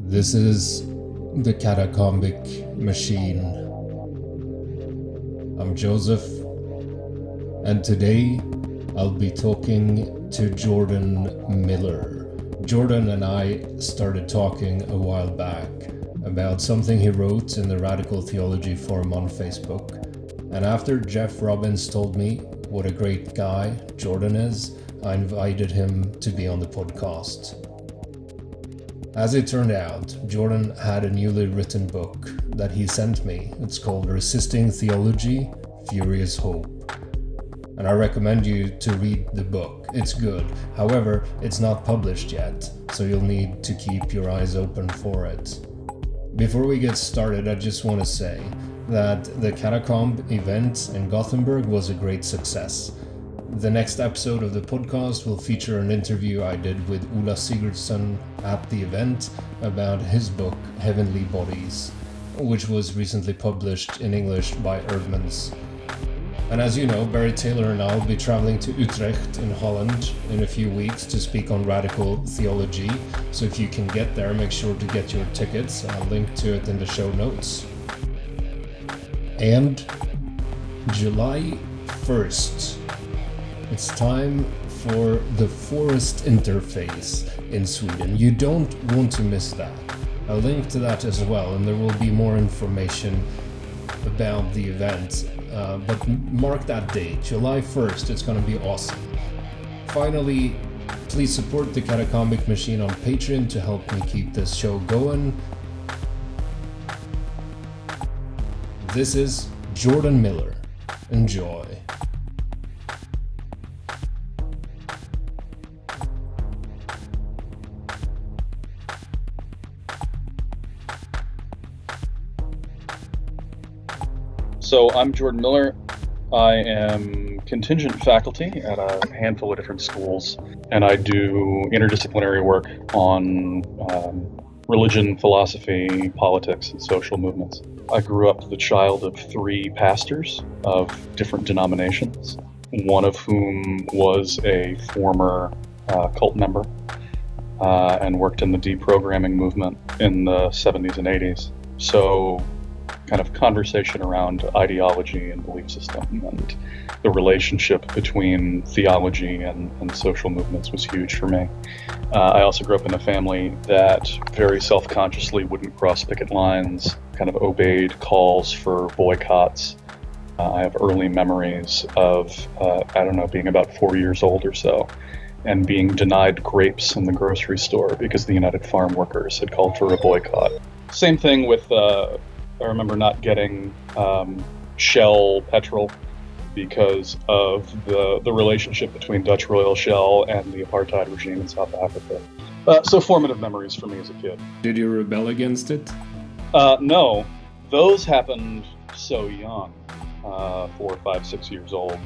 This is the Catacombic Machine. I'm Josef, and today I'll be talking to Jordan Miller. Jordan and I started talking a while back about something he wrote in the Radical Theology forum on Facebook. And after Jeff Robbins told me what a great guy Jordan is, I invited him to be on the podcast. As it turned out, Jordan had a newly written book that he sent me. It's called Resisting Theology, Furious Hope. And I recommend you to read the book. It's good. However, it's not published yet, so you'll need to keep your eyes open for it. Before we get started, I just want to say that the Catacomb event in Gothenburg was a great success. The next episode of the podcast will feature an interview I did with Ola Sigurdsson at the event about his book Heavenly Bodies, which was recently published in English by Eerdmans. And as you know, Barry Taylor and I will be traveling to Utrecht in Holland in a few weeks to speak on radical theology. So if you can get there, make sure to get your tickets. I'll link to it in the show notes. And July 1st. It's time for the Forest Interface in Sweden. You don't want to miss that. I'll link to that as well, and there will be more information about the event. But mark that date, July 1st. It's going to be awesome. Finally, please support the Catacombic Machine on Patreon to help me keep this show going. This is Jordan Miller. Enjoy. So I'm Jordan Miller. I am contingent faculty at a handful of different schools, and I do interdisciplinary work on religion, philosophy, politics, and social movements. I grew up the child of three pastors of different denominations, one of whom was a former cult member and worked in the deprogramming movement in the 70s and 80s. So kind of conversation around ideology and belief system and the relationship between theology and social movements was huge for me. I also grew up in a family that very self-consciously wouldn't cross picket lines, kind of obeyed calls for boycotts. I have early memories of, being about 4 years old or so, and being denied grapes in the grocery store because the United Farm Workers had called for a boycott. Same thing with I remember not getting Shell petrol because of the relationship between Dutch Royal Shell and the apartheid regime in South Africa. So formative memories for me as a kid. Did you rebel against it? No, those happened so young, 4, 5, 6 years old.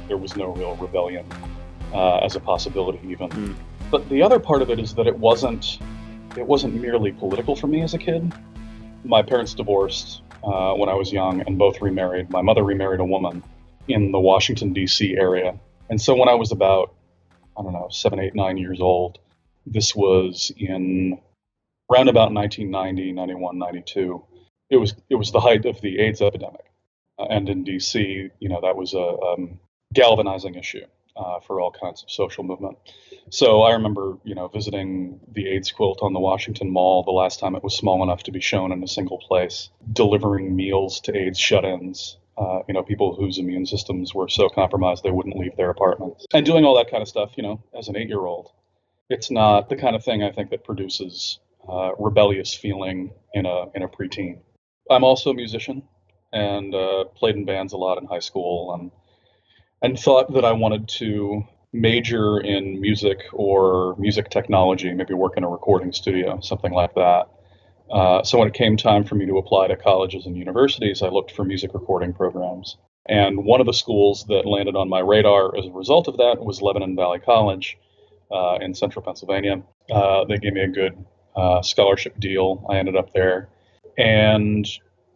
There was no real rebellion as a possibility even. But the other part of it is that it wasn't merely political for me as a kid. My parents divorced when I was young and both remarried. My mother remarried a woman in the Washington, D.C. area. And so when I was about, 7, 8, 9 years old, this was in round about 1990, 91, 92. It was the height of the AIDS epidemic. And in D.C., that was a galvanizing issue for all kinds of social movement. So I remember, visiting the AIDS quilt on the Washington Mall the last time it was small enough to be shown in a single place, delivering meals to AIDS shut-ins, people whose immune systems were so compromised they wouldn't leave their apartments, and doing all that kind of stuff, as an 8-year-old. It's not the kind of thing I think that produces rebellious feeling in a preteen. I'm also a musician and played in bands a lot in high school and thought that I wanted to major in music or music technology, maybe work in a recording studio, something like that. So when it came time for me to apply to colleges and universities, I looked for music recording programs. And one of the schools that landed on my radar as a result of that was Lebanon Valley College in central Pennsylvania. They gave me a good scholarship deal. I ended up there. And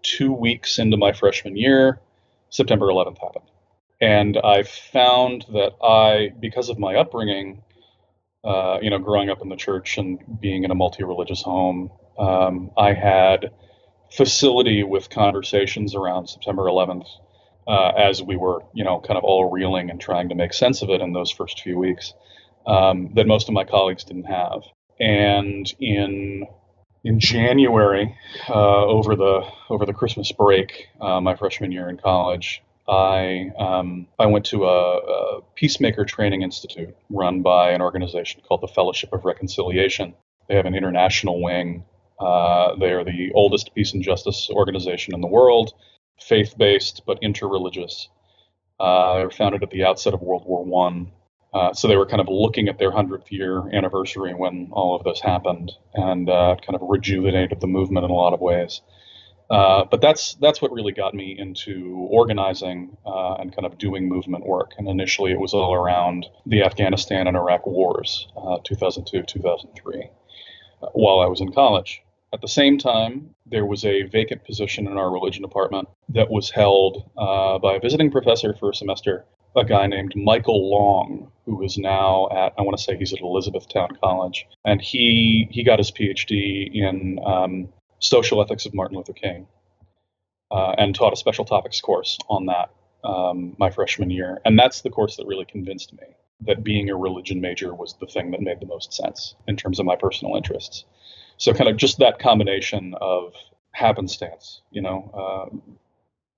2 weeks into my freshman year, September 11th happened. And I found that because of my upbringing, growing up in the church and being in a multi-religious home, I had facility with conversations around September 11th as we were, kind of all reeling and trying to make sense of it in those first few weeks that most of my colleagues didn't have. And in January, over the Christmas break, my freshman year in college, I went to a peacemaker training institute run by an organization called the Fellowship of Reconciliation. They have an international wing. They are the oldest peace and justice organization in the world, faith-based but interreligious. They were founded at the outset of World War I. So they were kind of looking at their 100th year anniversary when all of this happened, and kind of rejuvenated the movement in a lot of ways. But that's what really got me into organizing and kind of doing movement work. And initially it was all around the Afghanistan and Iraq wars, 2002, 2003, while I was in college. At the same time, there was a vacant position in our religion department that was held by a visiting professor for a semester, a guy named Michael Long, who is now I want to say he's at Elizabethtown College. And he got his PhD in social ethics of Martin Luther King and taught a special topics course on that my freshman year. And that's the course that really convinced me that being a religion major was the thing that made the most sense in terms of my personal interests. So kind of just that combination of happenstance,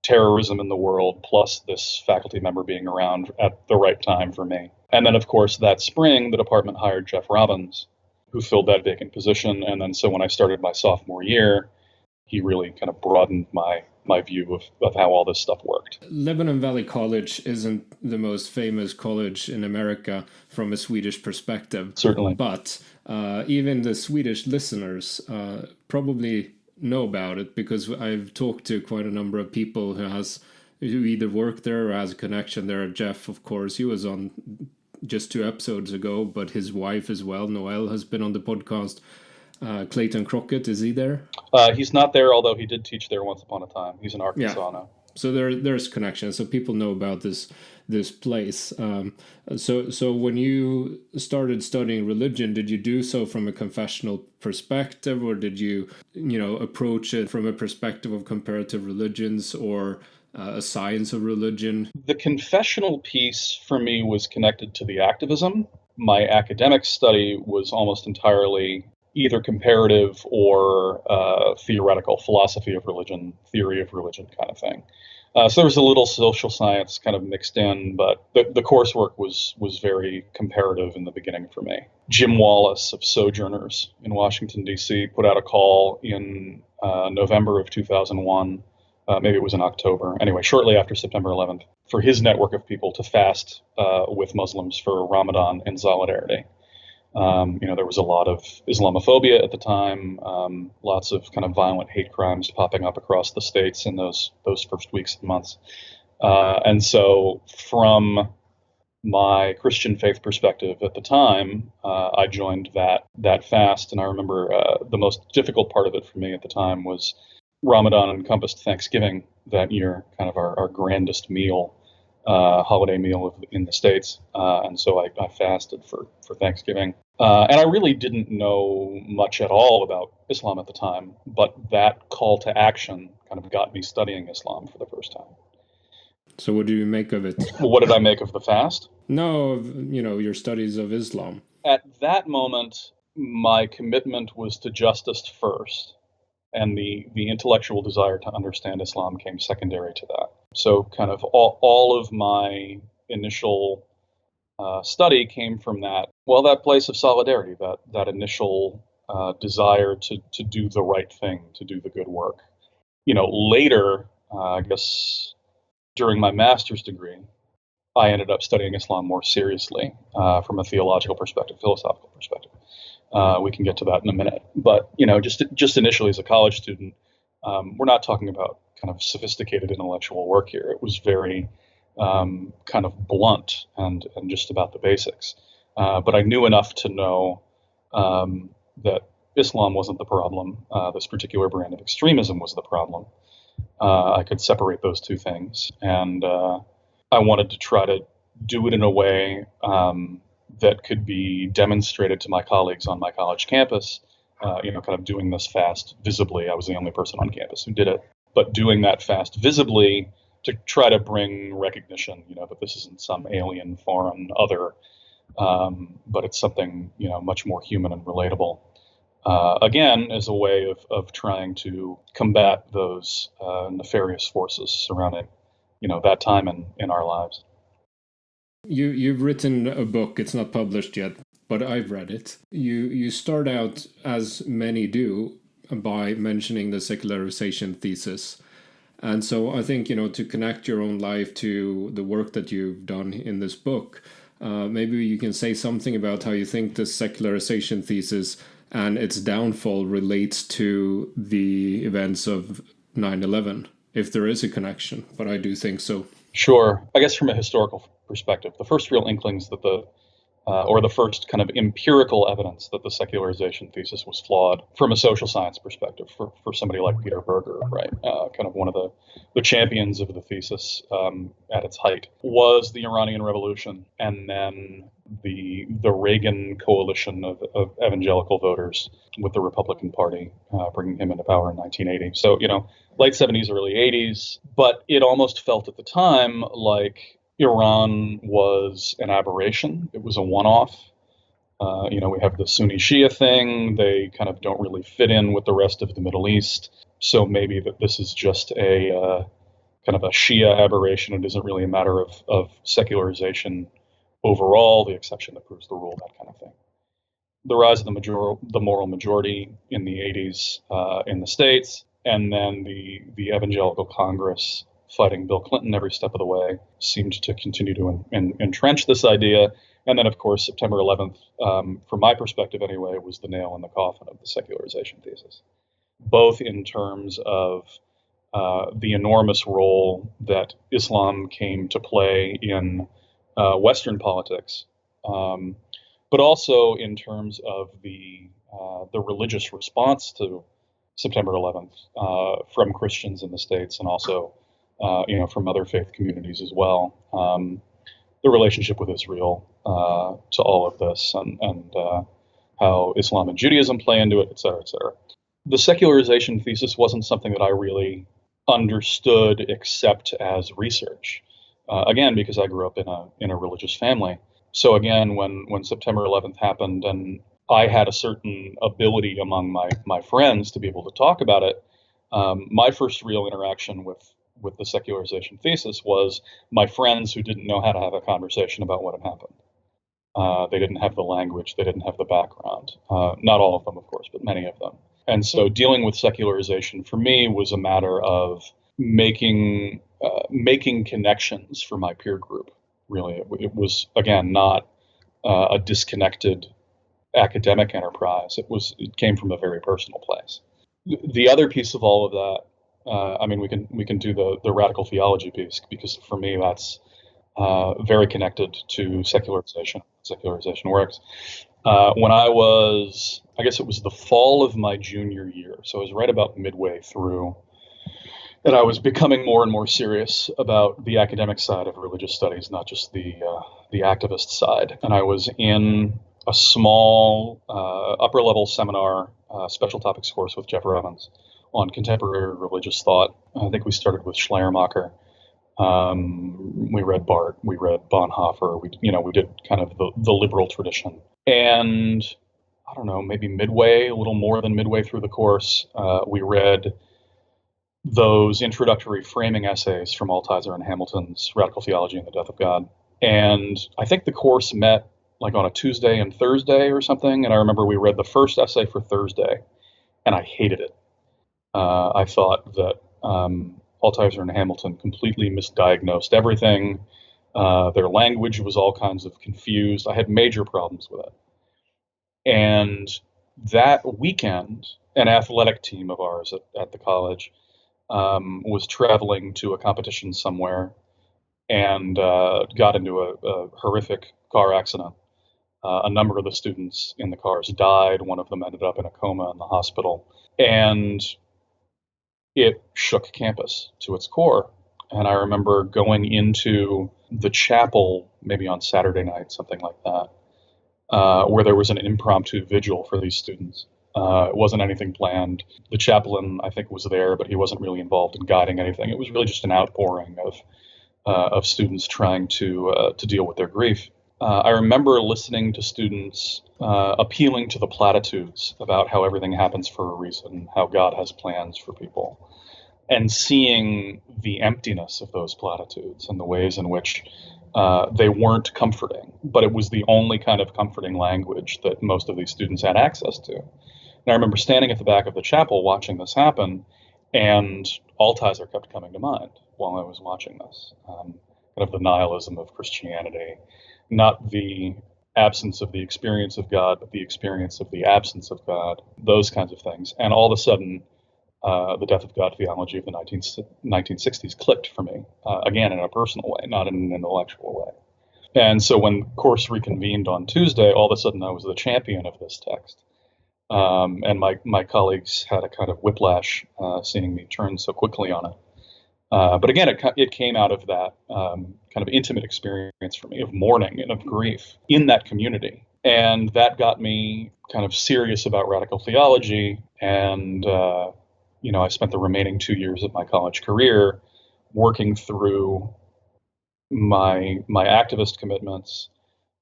terrorism in the world, plus this faculty member being around at the right time for me. And then, of course, that spring, the department hired Jeff Robbins, who filled that vacant position. And then so when I started my sophomore year, he really kind of broadened my view of how all this stuff worked. Lebanon Valley College isn't the most famous college in America from a Swedish perspective. Certainly. But even the Swedish listeners probably know about it, because I've talked to quite a number of people who either work there or has a connection there. Jeff, of course, he was on just 2 episodes ago, but his wife as well, Noelle, has been on the podcast. Clayton Crockett, is he there? He's not there, although he did teach there once upon a time. He's in Arkansas now. So there's connections. So people know about this place. So when you started studying religion, did you do so from a confessional perspective, or did you approach it from a perspective of comparative religions or a science of religion? The confessional piece for me was connected to the activism. My academic study was almost entirely either comparative or theoretical, philosophy of religion, theory of religion kind of thing. So there was a little social science kind of mixed in, but the coursework was very comparative in the beginning for me. Jim Wallace of Sojourners in Washington, D.C. put out a call in November of 2001, maybe it was in October, anyway, shortly after September 11th, for his network of people to fast with Muslims for Ramadan in solidarity. There was a lot of Islamophobia at the time, lots of kind of violent hate crimes popping up across the states in those first weeks and months. And so from my Christian faith perspective at the time, I joined that fast. And I remember the most difficult part of it for me at the time was Ramadan encompassed Thanksgiving that year, kind of our grandest meal. Holiday meal in the States. And so I fasted for Thanksgiving. And I really didn't know much at all about Islam at the time, but that call to action kind of got me studying Islam for the first time. So what do you make of it? What did I make of the fast? No, your studies of Islam. At that moment, my commitment was to justice first, and the intellectual desire to understand Islam came secondary to that. So kind of all of my initial study came from that place of solidarity, that initial desire to do the right thing, to do the good work. Later, I guess during my master's degree, I ended up studying Islam more seriously from a theological perspective, philosophical perspective. We can get to that in a minute. But, just initially as a college student, we're not talking about kind of sophisticated intellectual work here. It was very kind of blunt and just about the basics. But I knew enough to know that Islam wasn't the problem. This particular brand of extremism was the problem. I could separate those two things. And I wanted to try to do it in a way that could be demonstrated to my colleagues on my college campus, kind of doing this fast visibly. I was the only person on campus who did it, but doing that fast visibly to try to bring recognition, that this isn't some alien, foreign, other, but it's something, much more human and relatable. Again, as a way of trying to combat those nefarious forces surrounding, that time in our lives. You've written a book. It's not published yet, but I've read it. You start out, as many do, by mentioning the secularization thesis. And so I think, to connect your own life to the work that you've done in this book, maybe you can say something about how you think the secularization thesis and its downfall relates to the events of 9/11, if there is a connection, but I do think so. Sure. I guess from a historical perspective, the first real inklings that the first kind of empirical evidence that the secularization thesis was flawed from a social science perspective for somebody like Peter Berger, right? Kind of one of the champions of the thesis at its height, was the Iranian Revolution, and then the Reagan coalition of evangelical voters with the Republican Party bringing him into power in 1980. So, late 70s, early 80s, but it almost felt at the time like Iran was an aberration. It was a one-off. We have the Sunni Shia thing. They kind of don't really fit in with the rest of the Middle East. So maybe that this is just a kind of a Shia aberration. It isn't really a matter of secularization overall, the exception that proves the rule, that kind of thing. The rise of the moral majority in the 80s in the States, and then the Evangelical Congress fighting Bill Clinton every step of the way seemed to continue to entrench this idea. And then, of course, September 11th, from my perspective anyway, was the nail in the coffin of the secularization thesis, both in terms of the enormous role that Islam came to play in Western politics, but also in terms of the religious response to September 11th from Christians in the States, and also from other faith communities as well. The relationship with Israel to all of this, and how Islam and Judaism play into it, et cetera, et cetera. The secularization thesis wasn't something that I really understood except as research. Again, because I grew up in a religious family. So again, when September 11th happened, and I had a certain ability among my friends to be able to talk about it, my first real interaction with the secularization thesis was my friends who didn't know how to have a conversation about what had happened. They didn't have the language, they didn't have the background. Not all of them, of course, but many of them. And so dealing with secularization for me was a matter of making connections for my peer group. Really, it was, again, not a disconnected academic enterprise. It came from a very personal place. The other piece of all of that, we can do the radical theology piece, because for me that's very connected to secularization. Secularization works. When I guess it was the fall of my junior year, so I was right about midway through, and I was becoming more and more serious about the academic side of religious studies, not just the activist side. And I was in a small upper-level seminar, special topics course with Jeff Evans on contemporary religious thought. I think we started with Schleiermacher. We read Barth, we read Bonhoeffer. We did kind of the liberal tradition. And I don't know, maybe a little more than midway through the course, we read those introductory framing essays from Altizer and Hamilton's Radical Theology and the Death of God. And I think the course met like on a Tuesday and Thursday or something. And I remember we read the first essay for Thursday, and I hated it. I thought that Altizer and Hamilton completely misdiagnosed everything. Their language was all kinds of confused. I had major problems with it. And that weekend, an athletic team of ours at the college was traveling to a competition somewhere and got into a horrific car accident. A number of the students in the cars died. One of them ended up in a coma in the hospital. And it shook campus to its core. And I remember going into the chapel, maybe on Saturday night, something like that, where there was an impromptu vigil for these students. It wasn't anything planned. The chaplain, I think, was there, but he wasn't really involved in guiding anything. It was really just an outpouring of students trying to deal with their grief. I remember listening to students appealing to the platitudes about how everything happens for a reason, how God has plans for people, and seeing the emptiness of those platitudes and the ways in which they weren't comforting, but it was the only kind of comforting language that most of these students had access to. And I remember standing at the back of the chapel watching this happen, and Altizer kept coming to mind while I was watching this. Kind of the nihilism of Christianity, not the absence of the experience of God, but the experience of the absence of God, those kinds of things. And all of a sudden, the death of God theology of the 1960s clicked for me, again, in a personal way, not in an intellectual way. And so when course reconvened on Tuesday, all of a sudden I was the champion of this text. And my colleagues had a kind of whiplash seeing me turn so quickly on it. But again, it came out of that kind of intimate experience for me of mourning and of grief in that community. And that got me kind of serious about radical theology. And, I spent the remaining 2 years of my college career working through my activist commitments,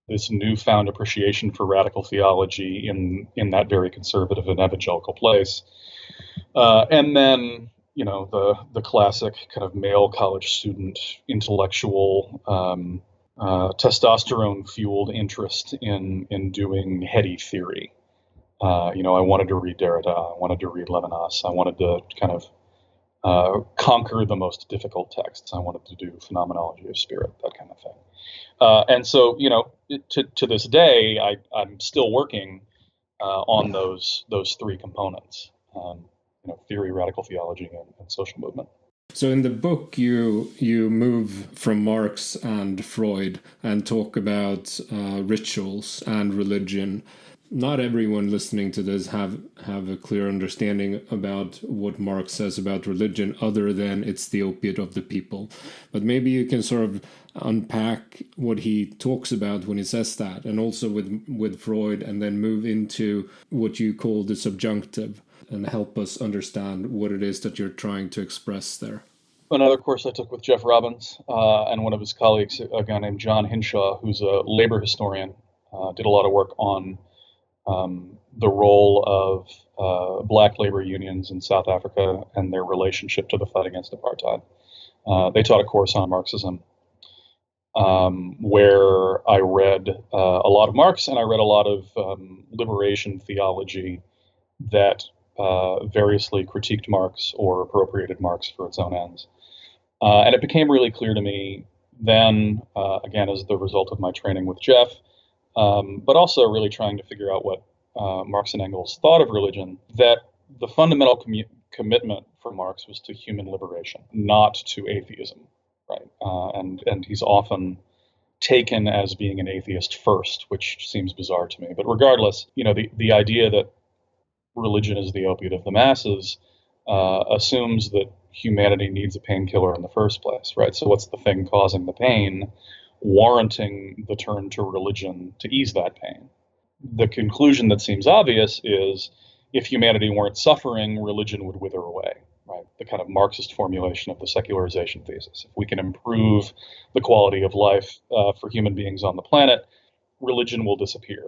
this newfound appreciation for radical theology in that very conservative and evangelical place. And then, the classic kind of male college student, intellectual, testosterone-fueled interest in doing heady theory. I wanted to read Derrida, I wanted to read Levinas, I wanted to kind of conquer the most difficult texts. I wanted to do phenomenology of spirit, that kind of thing. And so, to this day, I'm still working on those three components. Theory, radical theology, and social movement. So in the book, you move from Marx and Freud and talk about rituals and religion. Not everyone listening to this have a clear understanding about what Marx says about religion, other than it's the opiate of the people. But maybe you can sort of unpack what he talks about when he says that, and also with Freud, and then move into what you call the subjunctive, and help us understand what it is that you're trying to express there. Another course I took with Jeff Robbins and one of his colleagues, a guy named John Hinshaw, who's a labor historian, did a lot of work on the role of black labor unions in South Africa and their relationship to the fight against apartheid. They taught a course on Marxism where I read a lot of Marx, and I read a lot of liberation theology that variously critiqued Marx or appropriated Marx for its own ends. And it became really clear to me then, again, as the result of my training with Jeff, but also really trying to figure out what Marx and Engels thought of religion, that the fundamental commitment for Marx was to human liberation, not to atheism, right? And he's often taken as being an atheist first, which seems bizarre to me. But regardless, the idea that religion is the opiate of the masses assumes that humanity needs a painkiller in the first place, right? So what's the thing causing the pain, warranting the turn to religion to ease that pain? The conclusion that seems obvious is if humanity weren't suffering, religion would wither away, right? The kind of Marxist formulation of the secularization thesis. If we can improve the quality of life for human beings on the planet, religion will disappear.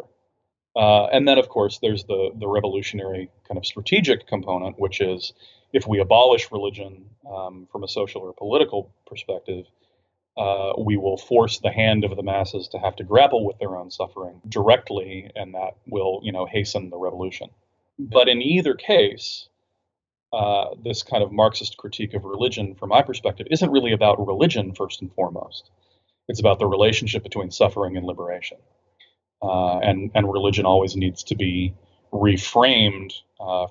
And then, of course, there's the revolutionary kind of strategic component, which is if we abolish religion from a social or political perspective, we will force the hand of the masses to have to grapple with their own suffering directly, and that will, hasten the revolution. But in either case, this kind of Marxist critique of religion, from my perspective, isn't really about religion first and foremost. It's about the relationship between suffering and liberation. And religion always needs to be reframed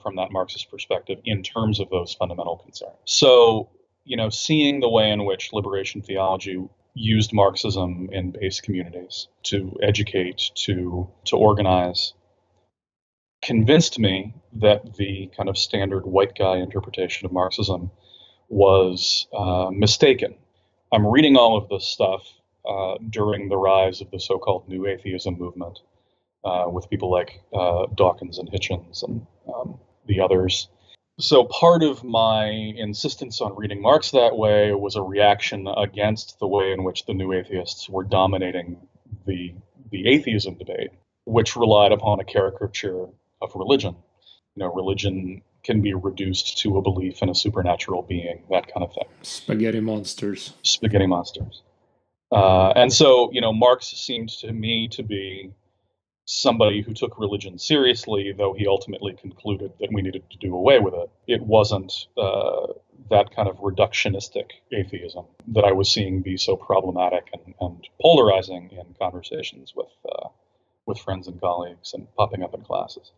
from that Marxist perspective in terms of those fundamental concerns. So, seeing the way in which liberation theology used Marxism in base communities to educate, to organize, convinced me that the kind of standard white guy interpretation of Marxism was mistaken. I'm reading all of this stuff during the rise of the so-called New Atheism movement. with people like Dawkins and Hitchens and the others. So part of my insistence on reading Marx that way was a reaction against the way in which the new atheists were dominating the atheism debate, which relied upon a caricature of religion. Religion can be reduced to a belief in a supernatural being, that kind of thing. Spaghetti monsters. Spaghetti monsters. And so, Marx seemed to me to be somebody who took religion seriously, though he ultimately concluded that we needed to do away with it. It wasn't that kind of reductionistic atheism that I was seeing be so problematic and polarizing in conversations with friends and colleagues and popping up in classes.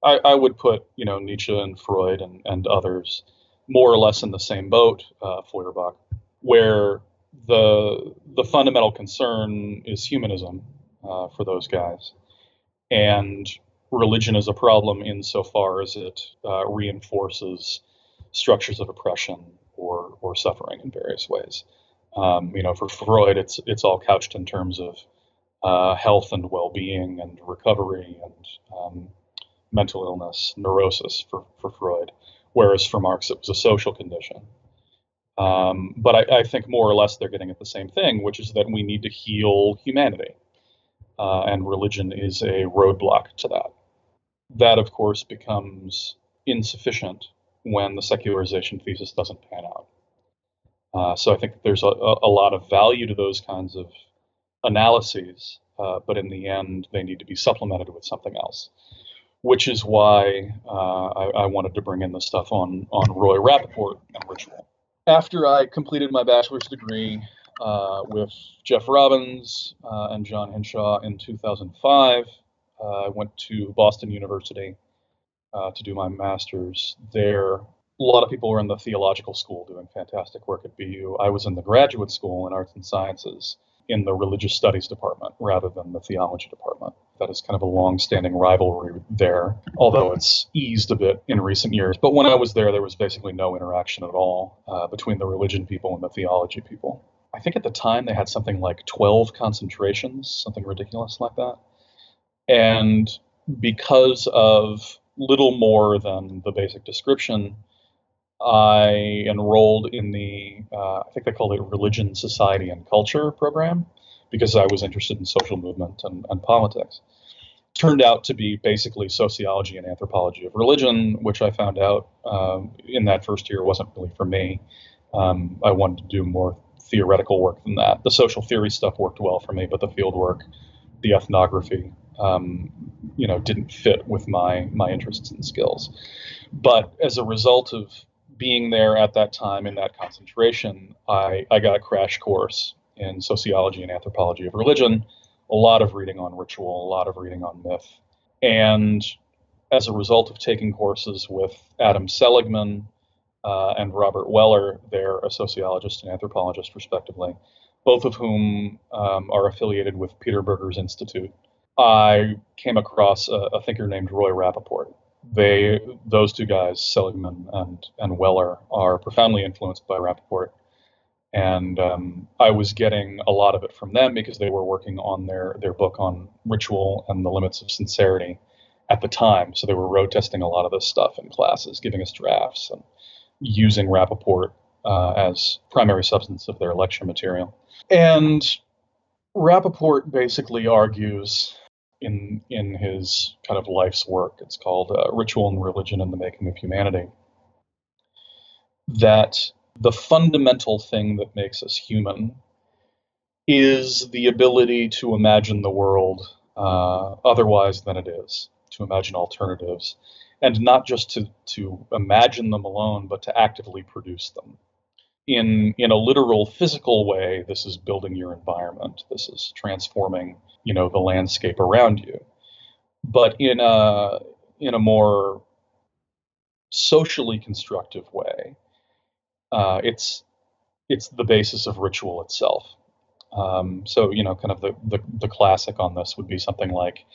I would put, Nietzsche and Freud and others more or less in the same boat, Feuerbach, where the fundamental concern is humanism for those guys. And religion is a problem insofar as it reinforces structures of oppression or suffering in various ways. For Freud, it's all couched in terms of health and well-being and recovery and mental illness, neurosis for Freud, whereas for Marx it was a social condition. But I think more or less they're getting at the same thing, which is that we need to heal humanity. And religion is a roadblock to that. That, of course, becomes insufficient when the secularization thesis doesn't pan out. So I think there's a lot of value to those kinds of analyses, but in the end, they need to be supplemented with something else, which is why I wanted to bring in the stuff on Roy Rappaport and ritual. After I completed my bachelor's degree with Jeff Robbins and John Hinshaw in 2005, I went to Boston University to do my master's there. A lot of people were in the theological school doing fantastic work at BU. I was in the graduate school in arts and sciences in the religious studies department rather than the theology department. That is kind of a long-standing rivalry there, although it's eased a bit in recent years. But when I was there was basically no interaction at all between the religion people and the theology people. I think at the time they had something like 12 concentrations, something ridiculous like that. And because of little more than the basic description, I enrolled in the, I think they called it Religion, Society, and Culture program, because I was interested in social movement and politics. Turned out to be basically sociology and anthropology of religion, which I found out in that first year wasn't really for me. I wanted to do more theoretical work than that. The social theory stuff worked well for me, but the field work, the ethnography, didn't fit with my interests and skills. But as a result of being there at that time in that concentration, I got a crash course in sociology and anthropology of religion, a lot of reading on ritual, a lot of reading on myth. And as a result of taking courses with Adam Seligman and Robert Weller, they're a sociologist and anthropologist, respectively, both of whom are affiliated with Peter Berger's Institute, I came across a thinker named Roy Rappaport. Those two guys, Seligman and Weller, are profoundly influenced by Rappaport. And I was getting a lot of it from them because they were working on their book on ritual and the limits of sincerity at the time. So they were road testing a lot of this stuff in classes, giving us drafts and using Rappaport as primary substance of their lecture material. And Rappaport basically argues in his kind of life's work, it's called Ritual and Religion and the Making of Humanity, that the fundamental thing that makes us human is the ability to imagine the world otherwise than it is, to imagine alternatives, and not just to imagine them alone, but to actively produce them. In a literal physical way, this is building your environment. This is transforming, the landscape around you. But in a more socially constructive way, it's the basis of ritual itself. So, kind of the classic on this would be something like,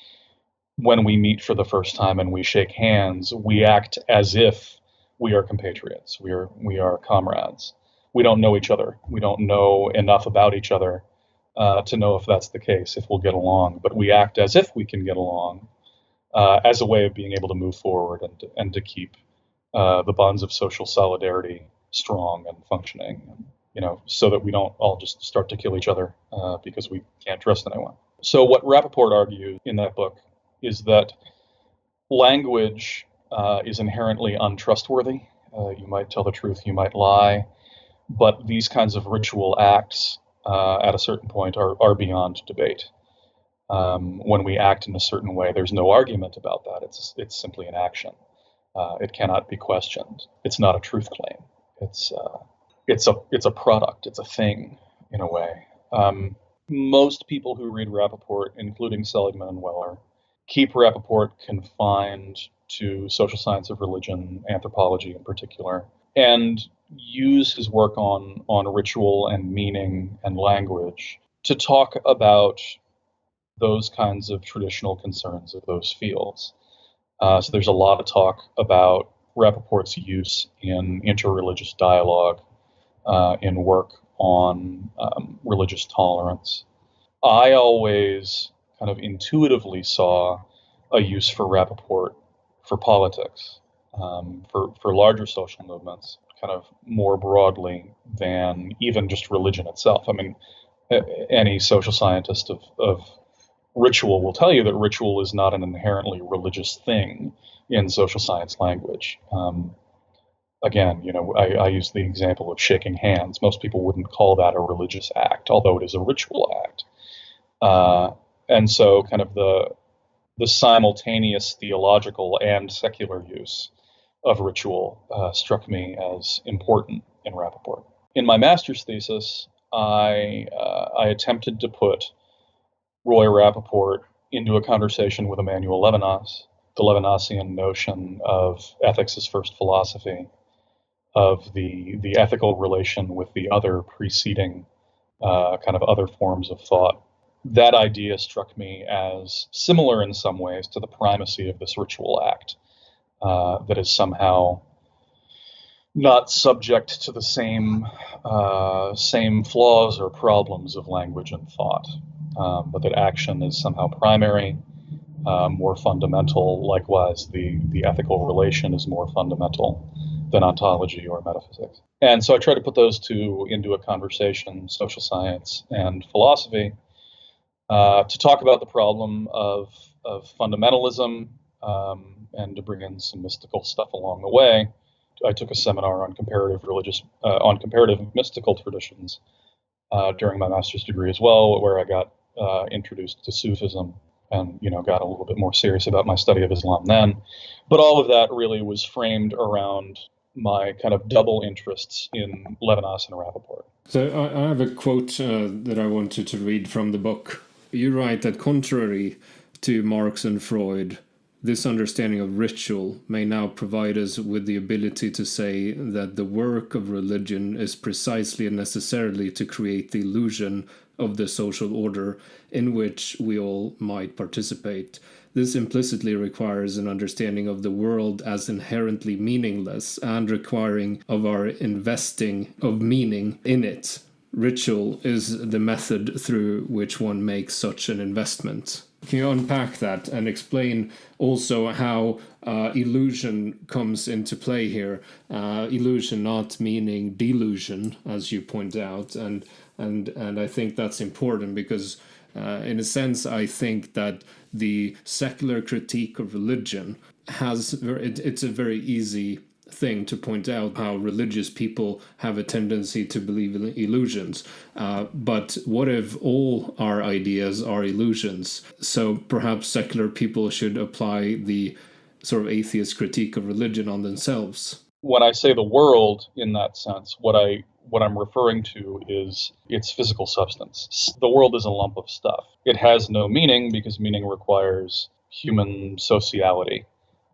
when we meet for the first time and we shake hands, we act as if we are compatriots. We are comrades. We don't know each other. We don't know enough about each other to know if that's the case, if we'll get along. But we act as if we can get along as a way of being able to move forward and to keep the bonds of social solidarity strong and functioning, so that we don't all just start to kill each other because we can't trust anyone. So what Rappaport argues in that book is that language is inherently untrustworthy. You might tell the truth, you might lie, but these kinds of ritual acts at a certain point are beyond debate. When we act in a certain way, there's no argument about that. It's simply an action. It cannot be questioned. It's not a truth claim. It's a product. It's a thing, in a way. Most people who read Rappaport, including Seligman and Weller, keep Rappaport confined to social science of religion, anthropology in particular, and use his work on ritual and meaning and language to talk about those kinds of traditional concerns of those fields. So there's a lot of talk about Rappaport's use in interreligious dialogue, in work on religious tolerance. I always kind of intuitively saw a use for Rappaport for politics, for larger social movements, kind of more broadly than even just religion itself. I mean, any social scientist of ritual will tell you that ritual is not an inherently religious thing in social science language. Again, I use the example of shaking hands. Most people wouldn't call that a religious act, although it is a ritual act. And so kind of the simultaneous theological and secular use of ritual struck me as important in Rappaport. In my master's thesis, I attempted to put Roy Rappaport into a conversation with Emmanuel Levinas, the Levinasian notion of ethics as first philosophy, of the ethical relation with the other preceding kind of other forms of thought. That idea struck me as similar in some ways to the primacy of this ritual act that is somehow not subject to the same flaws or problems of language and thought, but that action is somehow primary, more fundamental. Likewise, the ethical relation is more fundamental than ontology or metaphysics. And so I try to put those two into a conversation, social science and philosophy, to talk about the problem of fundamentalism, and to bring in some mystical stuff along the way. I took a seminar on comparative mystical traditions during my master's degree as well, where I got introduced to Sufism and got a little bit more serious about my study of Islam then. But all of that really was framed around my kind of double interests in Levinas and Rappaport. So I have a quote that I wanted to read from the book. You write that contrary to Marx and Freud, this understanding of ritual may now provide us with the ability to say that the work of religion is precisely and necessarily to create the illusion of the social order in which we all might participate. This implicitly requires an understanding of the world as inherently meaningless and requiring of our investing of meaning in it. Ritual is the method through which one makes such an investment. Can you unpack that and explain also how illusion comes into play here? Illusion not meaning delusion, as you point out, and I think that's important because, in a sense, I think that the secular critique of religion it's a very easy thing to point out how religious people have a tendency to believe in illusions. But what if all our ideas are illusions? So perhaps secular people should apply the sort of atheist critique of religion on themselves. When I say the world in that sense, what I'm referring to is its physical substance. The world is a lump of stuff. It has no meaning because meaning requires human sociality.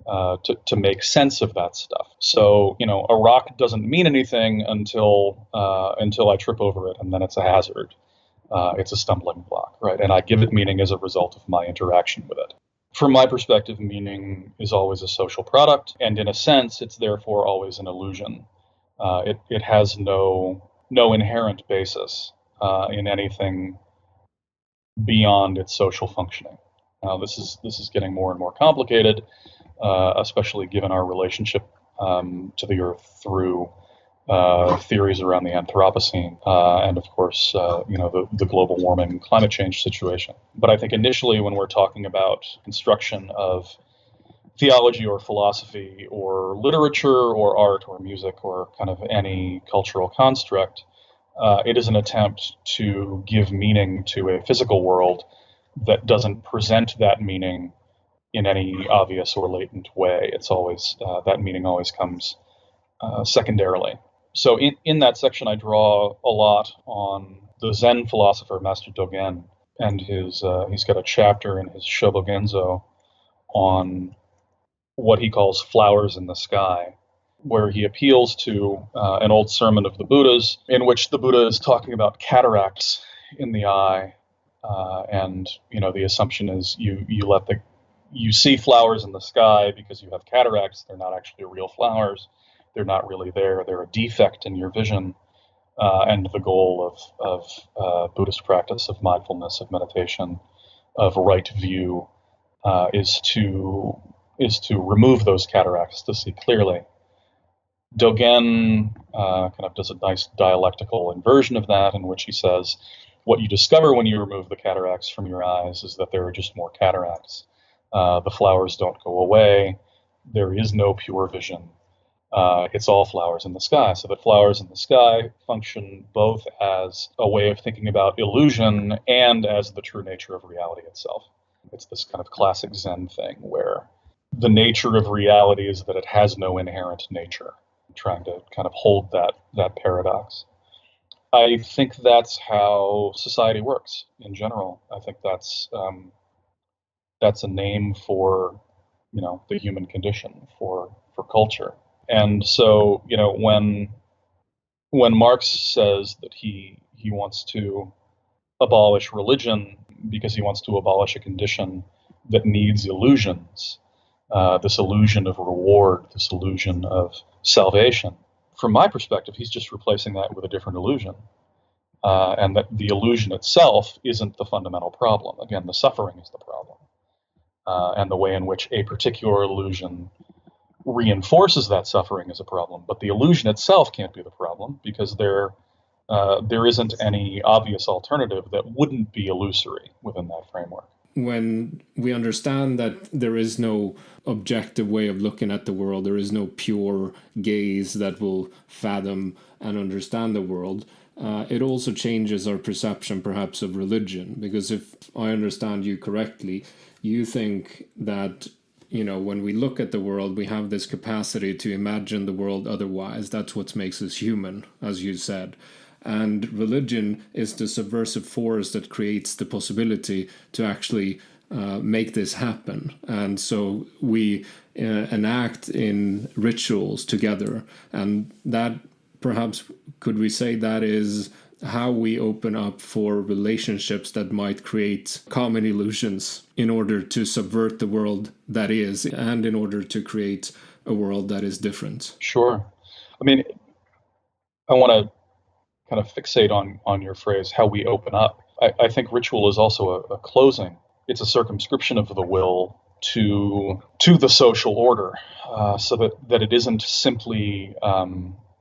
To make sense of that stuff. So, a rock doesn't mean anything until I trip over it, and then it's a hazard. It's a stumbling block, right? And I give it meaning as a result of my interaction with it. From my perspective, meaning is always a social product, and in a sense, it's therefore always an illusion. It has no inherent basis in anything beyond its social functioning. Now, this is getting more and more complicated, especially given our relationship to the Earth through theories around the Anthropocene and, of course, the global warming climate change situation. But I think initially, when we're talking about construction of theology or philosophy or literature or art or music or kind of any cultural construct, it is an attempt to give meaning to a physical world that doesn't present that meaning in any obvious or latent way. It's always that meaning always comes secondarily. So in that section, I draw a lot on the Zen philosopher Master Dogen, and he's got a chapter in his Shobogenzo on what he calls flowers in the sky, where he appeals to an old sermon of the Buddha's, in which the Buddha is talking about cataracts in the eye, and the assumption is you see flowers in the sky because you have cataracts. They're not actually real flowers. They're not really there. They're a defect in your vision. And the goal of Buddhist practice, of mindfulness, of meditation, of right view, is to remove those cataracts, to see clearly. Dogen kind of does a nice dialectical inversion of that, in which he says, what you discover when you remove the cataracts from your eyes is that there are just more cataracts. The flowers don't go away. There is no pure vision. It's all flowers in the sky. So that flowers in the sky function both as a way of thinking about illusion and as the true nature of reality itself. It's this kind of classic Zen thing where the nature of reality is that it has no inherent nature. I'm trying to kind of hold that paradox. I think that's how society works in general. I think that's a name for the human condition, for culture. And so, when Marx says that he wants to abolish religion because he wants to abolish a condition that needs illusions, this illusion of reward, this illusion of salvation, from my perspective, he's just replacing that with a different illusion. And that the illusion itself isn't the fundamental problem. Again, the suffering is the problem. And the way in which a particular illusion reinforces that suffering is a problem, but the illusion itself can't be the problem because there isn't any obvious alternative that wouldn't be illusory within that framework. When we understand that there is no objective way of looking at the world, there is no pure gaze that will fathom and understand the world, it also changes our perception perhaps of religion, because if I understand you correctly, you think that when we look at the world, we have this capacity to imagine the world otherwise. That's what makes us human, as you said. And religion is the subversive force that creates the possibility to actually make this happen. And so we enact in rituals together. And that, perhaps, could we say that is how we open up for relationships that might create common illusions in order to subvert the world that is, and in order to create a world that is different. Sure. I mean, I want to kind of fixate on your phrase, how we open up. I think ritual is also a closing. It's a circumscription of the will to the social order, so that it isn't simply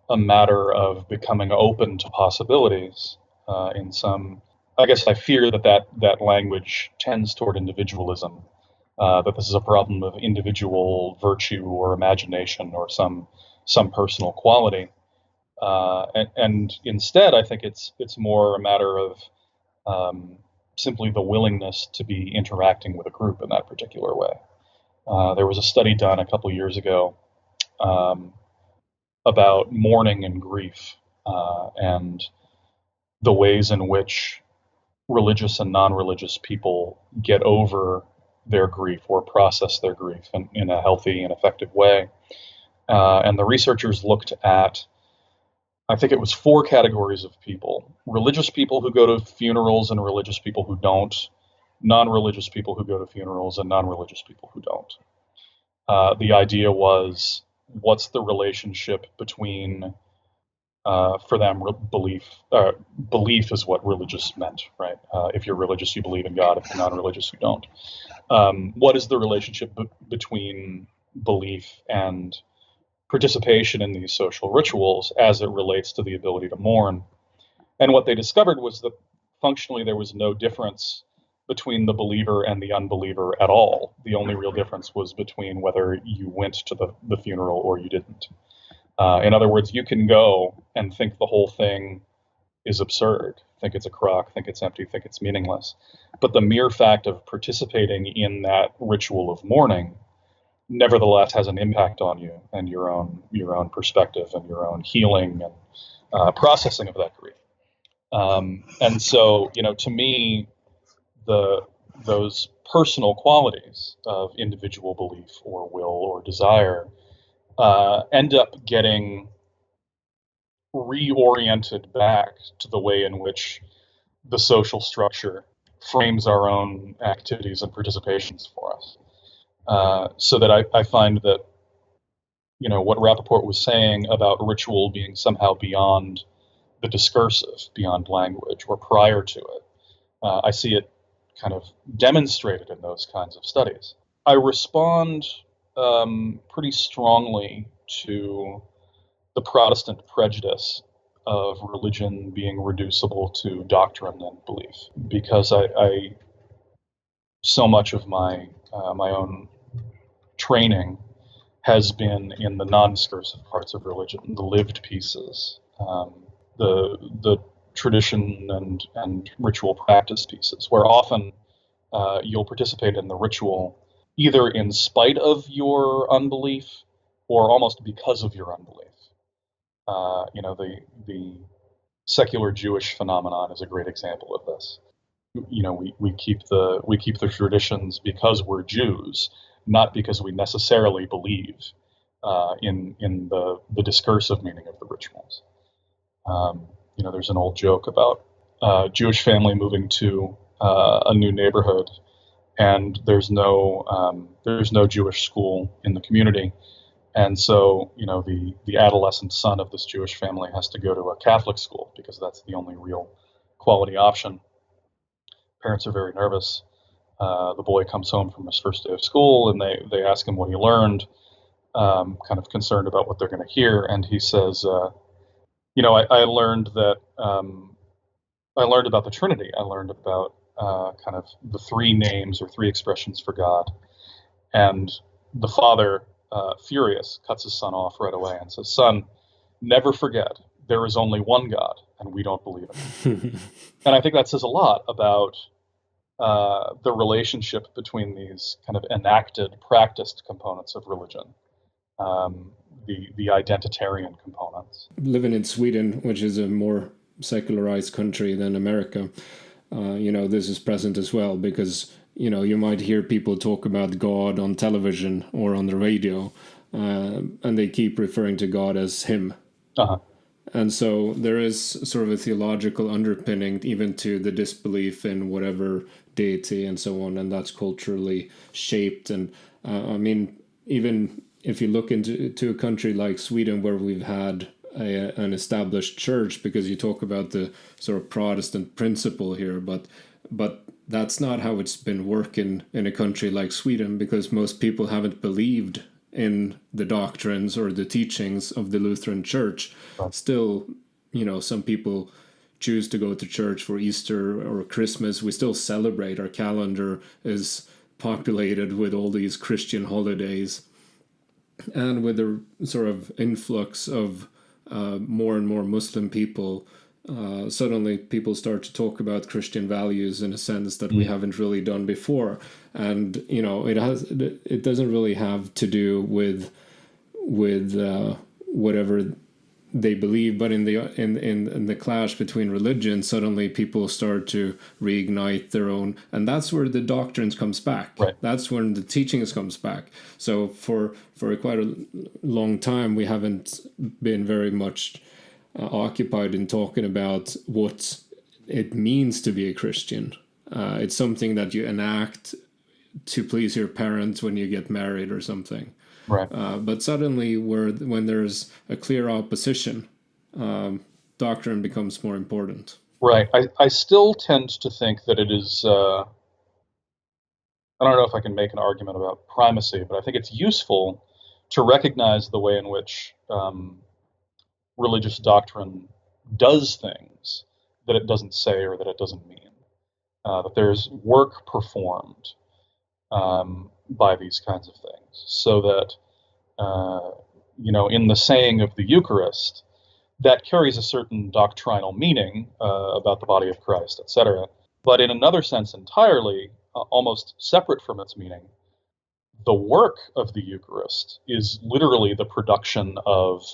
a matter of becoming open to possibilities in some. I guess I fear that language tends toward individualism, that this is a problem of individual virtue or imagination or some personal quality. And instead, I think it's more a matter of simply the willingness to be interacting with a group in that particular way. There was a study done a couple years ago about mourning and grief, and the ways in which religious and non-religious people get over their grief or process their grief in a healthy and effective way. And the researchers looked at, I think it was 4 categories of people: religious people who go to funerals and religious people who don't, non-religious people who go to funerals and non-religious people who don't. The idea was, what's the relationship between For them, belief is what religious meant, right? If you're religious, you believe in God. If you're non-religious, you don't. What is the relationship between belief and participation in these social rituals as it relates to the ability to mourn? And what they discovered was that functionally there was no difference between the believer and the unbeliever at all. The only real difference was between whether you went to the funeral or you didn't. In other words, you can go and think the whole thing is absurd, think it's a crock, think it's empty, think it's meaningless. But the mere fact of participating in that ritual of mourning nevertheless has an impact on you and your own perspective and your own healing and processing of that grief. And so, to me, those personal qualities of individual belief or will or desire end up getting reoriented back to the way in which the social structure frames our own activities and participations for us. So that I find that, what Rappaport was saying about ritual being somehow beyond the discursive, beyond language, or prior to it, I see it kind of demonstrated in those kinds of studies. I respond pretty strongly to the Protestant prejudice of religion being reducible to doctrine and belief, because I so much of my own training has been in the non-discursive parts of religion, the lived pieces, the tradition and ritual practice pieces, where often you'll participate in the ritual either in spite of your unbelief or almost because of your unbelief. The secular Jewish phenomenon is a great example of this. We keep the traditions because we're Jews, not because we necessarily believe in the discursive meaning of the rituals. There's an old joke about a Jewish family moving to a new neighborhood, and there's no Jewish school in the community. And so, the adolescent son of this Jewish family has to go to a Catholic school because that's the only real quality option. Parents are very nervous. The boy comes home from his first day of school, and they ask him what he learned, kind of concerned about what they're going to hear. And he says, I learned that I learned about the Trinity. I learned about kind of the three names or three expressions for God. And the father, furious, cuts his son off right away and says, "Son, never forget, there is only one God, and we don't believe it." And I think that says a lot about the relationship between these kind of enacted, practiced components of religion, the identitarian components. Living in Sweden, which is a more secularized country than America, this is present as well, because you might hear people talk about God on television or on the radio, and they keep referring to God as him. Uh-huh. And so there is sort of a theological underpinning even to the disbelief in whatever deity and so on, and that's culturally shaped. And even if you look into a country like Sweden, where we've had an established church, because you talk about the sort of Protestant principle here, but that's not how it's been working in a country like Sweden, because most people haven't believed in the doctrines or the teachings of the Lutheran Church. Right. Still, some people choose to go to church for Easter or Christmas. We still celebrate. Our calendar is populated with all these Christian holidays. And with the sort of influx of more and more Muslim people, suddenly people start to talk about Christian values in a sense that we haven't really done before. And, it doesn't really have to do with whatever they believe, but in the clash between religions, suddenly people start to reignite their own, and that's where the doctrines comes back. Right. That's when the teachings comes back. So for quite a long time, we haven't been very much occupied in talking about what it means to be a Christian. It's something that you enact to please your parents when you get married or something. Right. But suddenly, when there's a clear opposition doctrine becomes more important. Right. I still tend to think that it is, I don't know if I can make an argument about primacy, but I think it's useful to recognize the way in which religious doctrine does things that it doesn't say or that it doesn't mean. That there's work performed by these kinds of things, so that, in the saying of the Eucharist, that carries a certain doctrinal meaning about the body of Christ, etc. But in another sense entirely, almost separate from its meaning, the work of the Eucharist is literally the production of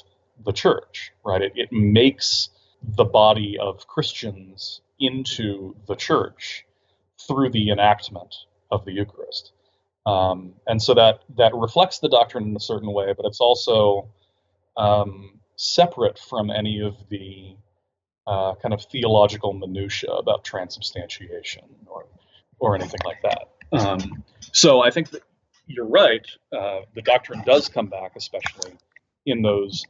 the church, right? It makes the body of Christians into the church through the enactment of the Eucharist. And so that reflects the doctrine in a certain way, but it's also separate from any of the kind of theological minutiae about transubstantiation or anything like that. So I think that you're right. The doctrine does come back, especially in those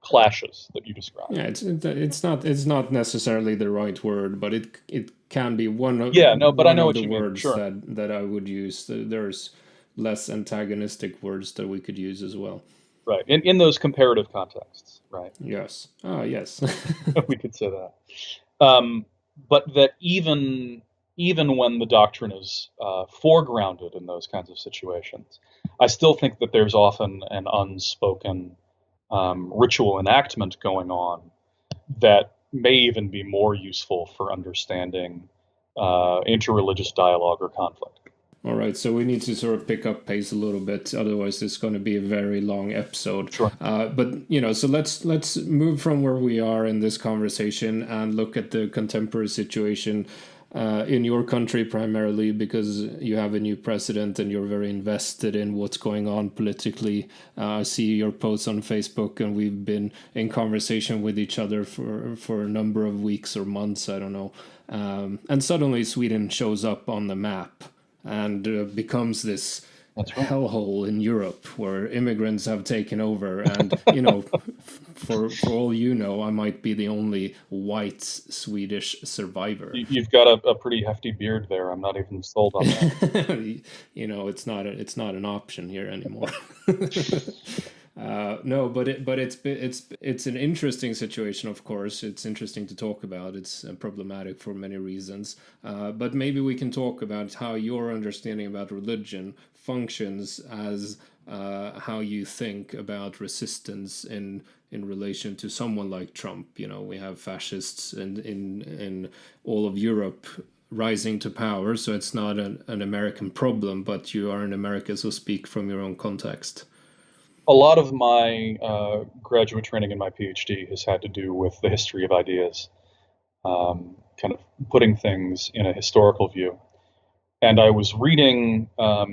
clashes that you described. Yeah, it's not necessarily the right word, but it can be one of I know what the you words mean. Sure. that I would use. There's less antagonistic words that we could use as well. Right. In those comparative contexts, right? Yes. Oh, yes. We could say that. But that even when the doctrine is foregrounded in those kinds of situations, I still think that there's often an unspoken ritual enactment going on that may even be more useful for understanding interreligious dialogue or conflict. All right, so we need to sort of pick up pace a little bit, otherwise it's going to be a very long episode. Sure. But so let's move from where we are in this conversation and look at the contemporary situation in your country primarily, because you have a new president and you're very invested in what's going on politically. I see your posts on Facebook, and we've been in conversation with each other for a number of weeks or months, I don't know. And suddenly Sweden shows up on the map and becomes this hellhole in Europe where immigrants have taken over. And, for all you know, I might be the only white Swedish survivor. You've got a pretty hefty beard there. I'm not even sold on that. It's not an option here anymore. No, but it's an interesting situation. Of course, it's interesting to talk about. It's problematic for many reasons. But maybe we can talk about how your understanding about religion functions as how you think about resistance in relation to someone like Trump. We have fascists in all of Europe rising to power, so it's not an American problem, but you are in America, so speak from your own context. A lot of my graduate training in my PhD has had to do with the history of ideas, kind of putting things in a historical view. And I was reading, I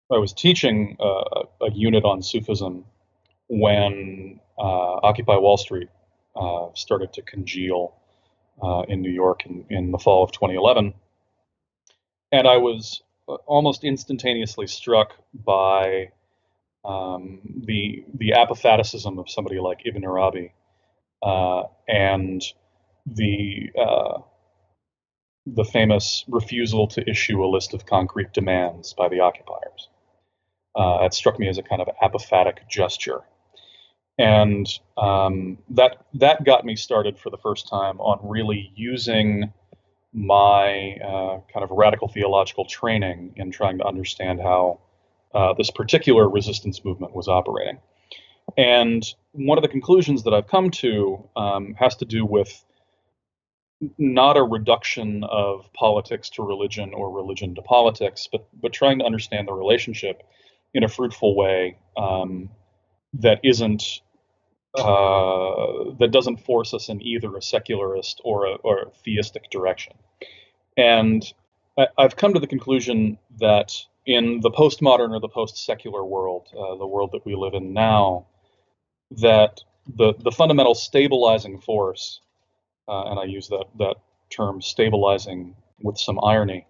was teaching a unit on Sufism when Occupy Wall Street started to congeal in New York in the fall of 2011. And I was almost instantaneously struck by the apophaticism of somebody like Ibn Arabi and the famous refusal to issue a list of concrete demands by the occupiers. It struck me as a kind of apophatic gesture, and that got me started for the first time on really using my kind of radical theological training in trying to understand how this particular resistance movement was operating. And one of the conclusions that I've come to has to do with not a reduction of politics to religion or religion to politics, but trying to understand the relationship in a fruitful way that doesn't force us in either a secularist or a theistic direction. And I've come to the conclusion that in the postmodern or the post-secular world, the world that we live in now, that the fundamental stabilizing force, and I use that term stabilizing with some irony,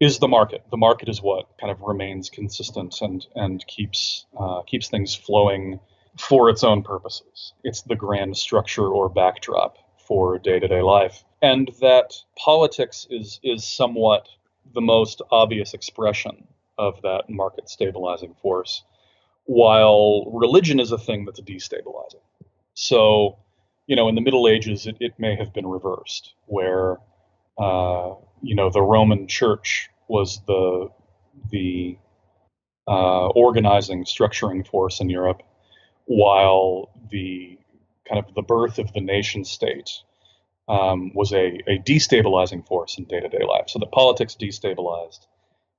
is the market. The market is what kind of remains consistent and keeps things flowing for its own purposes. It's the grand structure or backdrop for day-to-day life. And that politics is somewhat the most obvious expression of that market stabilizing force, while religion is a thing that's destabilizing. So, in the Middle Ages, it may have been reversed, where, the Roman Church was the organizing, structuring force in Europe, while the kind of the birth of the nation state was a destabilizing force in day-to-day life. So that politics destabilized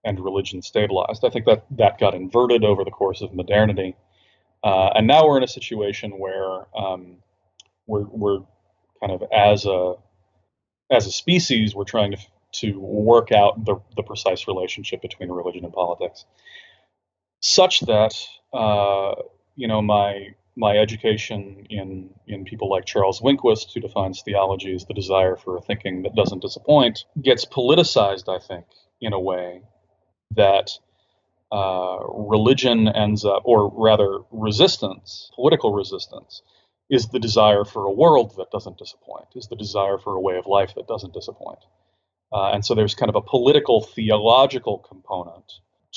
and religion stabilized. I think that got inverted over the course of modernity, and now we're in a situation where we're kind of as a species, we're trying to work out the precise relationship between religion and politics, such that my education in people like Charles Winquist, who defines theology as the desire for a thinking that doesn't disappoint, gets politicized, I think, in a way that religion ends up, or rather resistance, political resistance, is the desire for a world that doesn't disappoint, is the desire for a way of life that doesn't disappoint. And so there's kind of a political, theological component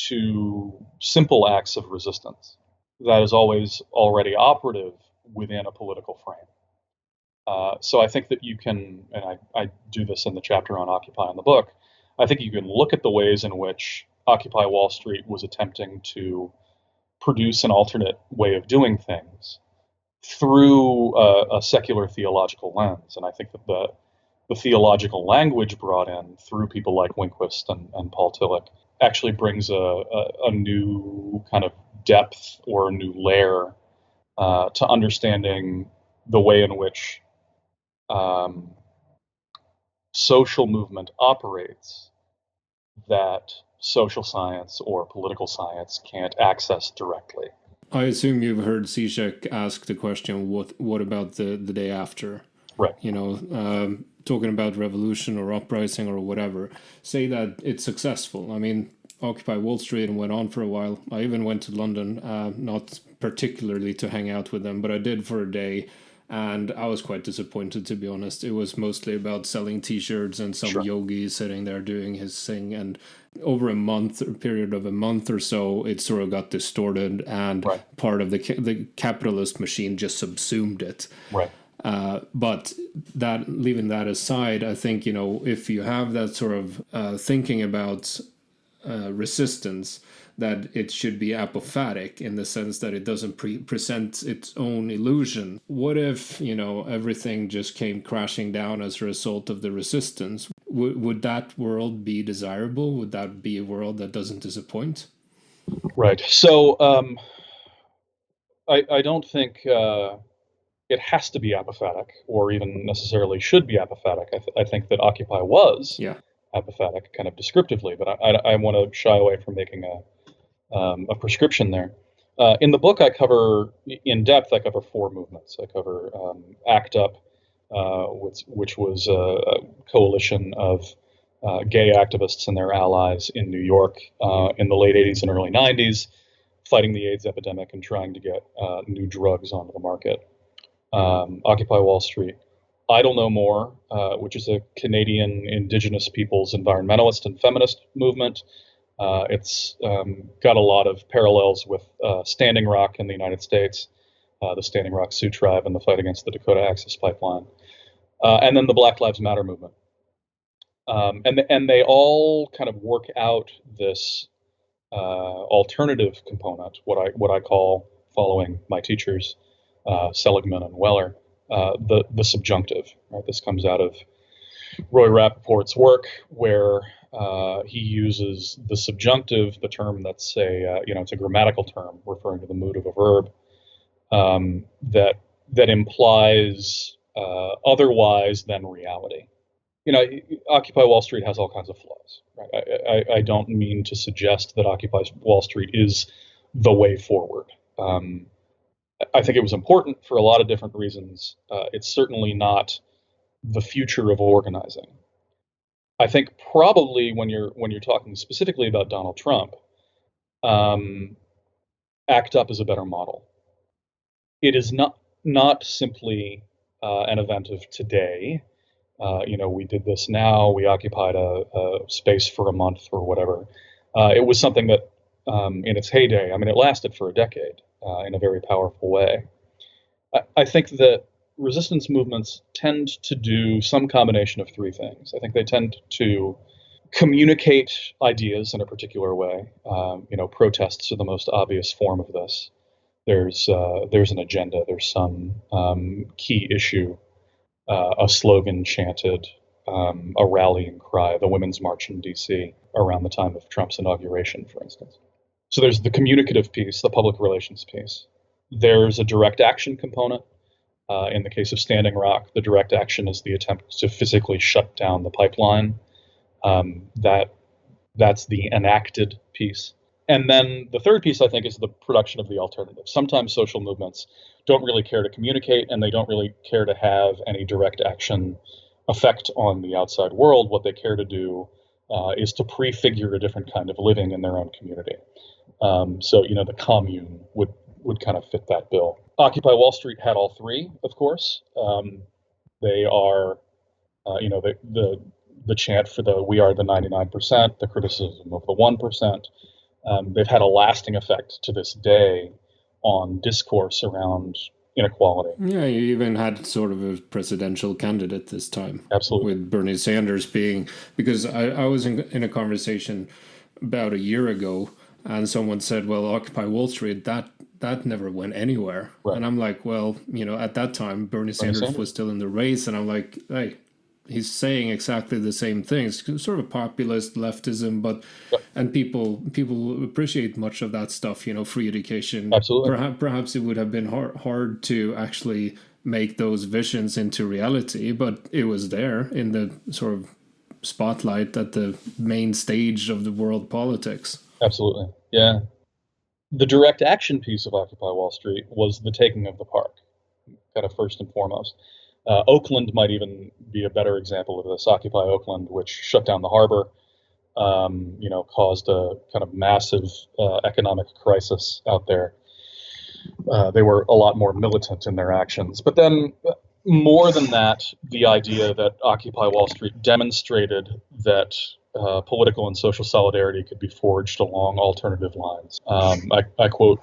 to simple acts of resistance that is always already operative within a political frame. So I think that you can, and I do this in the chapter on Occupy in the book, I think you can look at the ways in which Occupy Wall Street was attempting to produce an alternate way of doing things through a secular theological lens. And I think that the theological language brought in through people like Winquist and Paul Tillich actually brings a new kind of depth or a new layer to understanding the way in which social movement operates that social science or political science can't access directly. I assume you've heard Zizek ask the question, what about the day after? Right. Talking about revolution or uprising or whatever. Say that it's successful. I mean, Occupy Wall Street went on for a while. I even went to London, not particularly to hang out with them, but I did for a day. And I was quite disappointed, to be honest. It was mostly about selling T-shirts and some yogi sitting there doing his thing. And over a period of a month or so, it sort of got distorted, and part of the capitalist machine just subsumed it. Right. But leaving that aside, I think, if you have that sort of thinking about resistance, that it should be apophatic in the sense that it doesn't present its own illusion. What if, everything just came crashing down as a result of the resistance? Would that world be desirable? Would that be a world that doesn't disappoint? Right. So I don't think it has to be apophatic, or even necessarily should be apophatic. I think that Occupy was apophatic, kind of descriptively, but I want to shy away from making a prescription there. In the book, I cover four movements. I cover ACT UP, which was a coalition of gay activists and their allies in New York in the late 80s and early 90s, fighting the AIDS epidemic and trying to get new drugs onto the market. Occupy Wall Street. Idle No More, which is a Canadian Indigenous peoples environmentalist and feminist movement. It's got a lot of parallels with Standing Rock in the United States, the Standing Rock Sioux Tribe, and the fight against the Dakota Access Pipeline, and then the Black Lives Matter movement. And they all kind of work out this alternative component, what I call, following my teachers, Seligman and Weller, the subjunctive. Right? This comes out of Roy Rappaport's work, where he uses the subjunctive, the term that's it's a grammatical term referring to the mood of a verb, that implies otherwise than reality. Occupy Wall Street has all kinds of flaws. Right? I don't mean to suggest that Occupy Wall Street is the way forward. I think it was important for a lot of different reasons. It's certainly not the future of organizing. I think probably when you're talking specifically about Donald Trump, ACT UP is a better model. it is not simply an event of today. We did this now. We occupied a space for a month or whatever. It was something that, in its heyday, it lasted for a decade in a very powerful way. I think that resistance movements tend to do some combination of three things. I think they tend to communicate ideas in a particular way. Protests are the most obvious form of this. There's an agenda. There's some key issue, a slogan chanted, a rallying cry, the Women's March in D.C. around the time of Trump's inauguration, for instance. So there's the communicative piece, the public relations piece. There's a direct action component. In the case of Standing Rock, the direct action is the attempt to physically shut down the pipeline. That's the enacted piece. And then the third piece, I think, is the production of the alternative. Sometimes social movements don't really care to communicate, and they don't really care to have any direct action effect on the outside world. What they care to do is to prefigure a different kind of living in their own community. The commune would kind of fit that bill. Occupy Wall Street had all three, of course. They are, the chant for the "We are the 99%," the criticism of the 1%. They've had a lasting effect to this day on discourse around inequality. Yeah, you even had sort of a presidential candidate this time. Absolutely. With Bernie Sanders being, because I was in a conversation about a year ago, and someone said, well, Occupy Wall Street, that never went anywhere. Right. And I'm like, well, at that time, Bernie Sanders was still in the race, and I'm like, hey, he's saying exactly the same things, sort of populist leftism, but and people appreciate much of that stuff, free education. Absolutely. Perhaps it would have been hard to actually make those visions into reality, but it was there in the sort of spotlight at the main stage of the world politics. Absolutely. Yeah. The direct action piece of Occupy Wall Street was the taking of the park, kind of first and foremost. Oakland might even be a better example of this. Occupy Oakland, which shut down the harbor, caused a kind of massive economic crisis out there. They were a lot more militant in their actions. But then, more than that, the idea that Occupy Wall Street demonstrated that political and social solidarity could be forged along alternative lines. I quote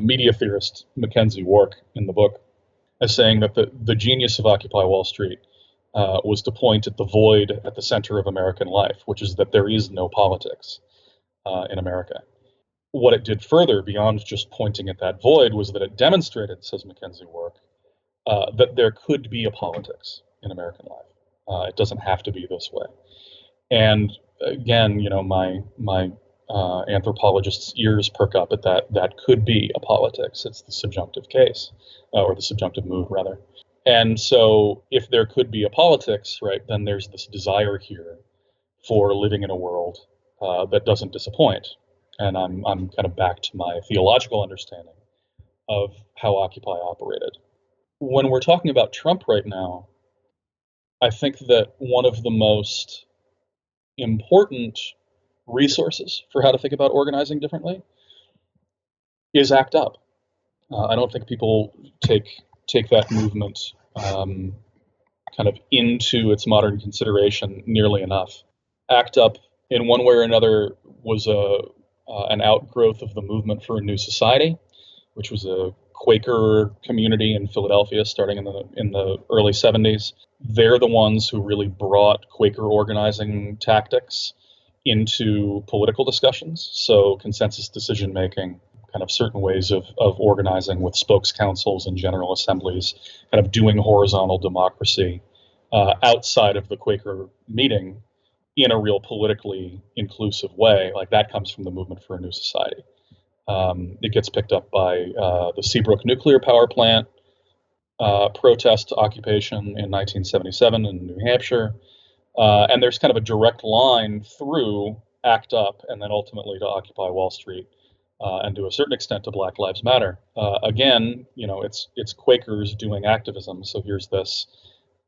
media theorist Mackenzie Wark in the book as saying that the genius of Occupy Wall Street was to point at the void at the center of American life, which is that there is no politics in America. What it did further, beyond just pointing at that void, was that it demonstrated, says Mackenzie Wark, that there could be a politics in American life. It doesn't have to be this way. And again, my anthropologist's ears perk up at that could be a politics. It's the subjunctive case, or the subjunctive mood, rather. And so if there could be a politics, right, then there's this desire here for living in a world that doesn't disappoint. And I'm kind of back to my theological understanding of how Occupy operated. When we're talking about Trump right now, I think that one of the most important resources for how to think about organizing differently is ACT UP. I don't think people take that movement kind of into its modern consideration nearly enough. ACT UP, in one way or another, was an outgrowth of the Movement for a New Society, which was a Quaker community in Philadelphia starting in the early 70s. They're the ones who really brought Quaker organizing tactics into political discussions. So consensus decision making, kind of certain ways of organizing with spokes councils and general assemblies, kind of doing horizontal democracy outside of the Quaker meeting in a real politically inclusive way. Like that comes from the Movement for a New Society. It gets picked up by the Seabrook nuclear power plant protest occupation in 1977 in New Hampshire. And there's kind of a direct line through ACT UP and then ultimately to Occupy Wall Street and to a certain extent to Black Lives Matter. Again, it's Quakers doing activism. So here's this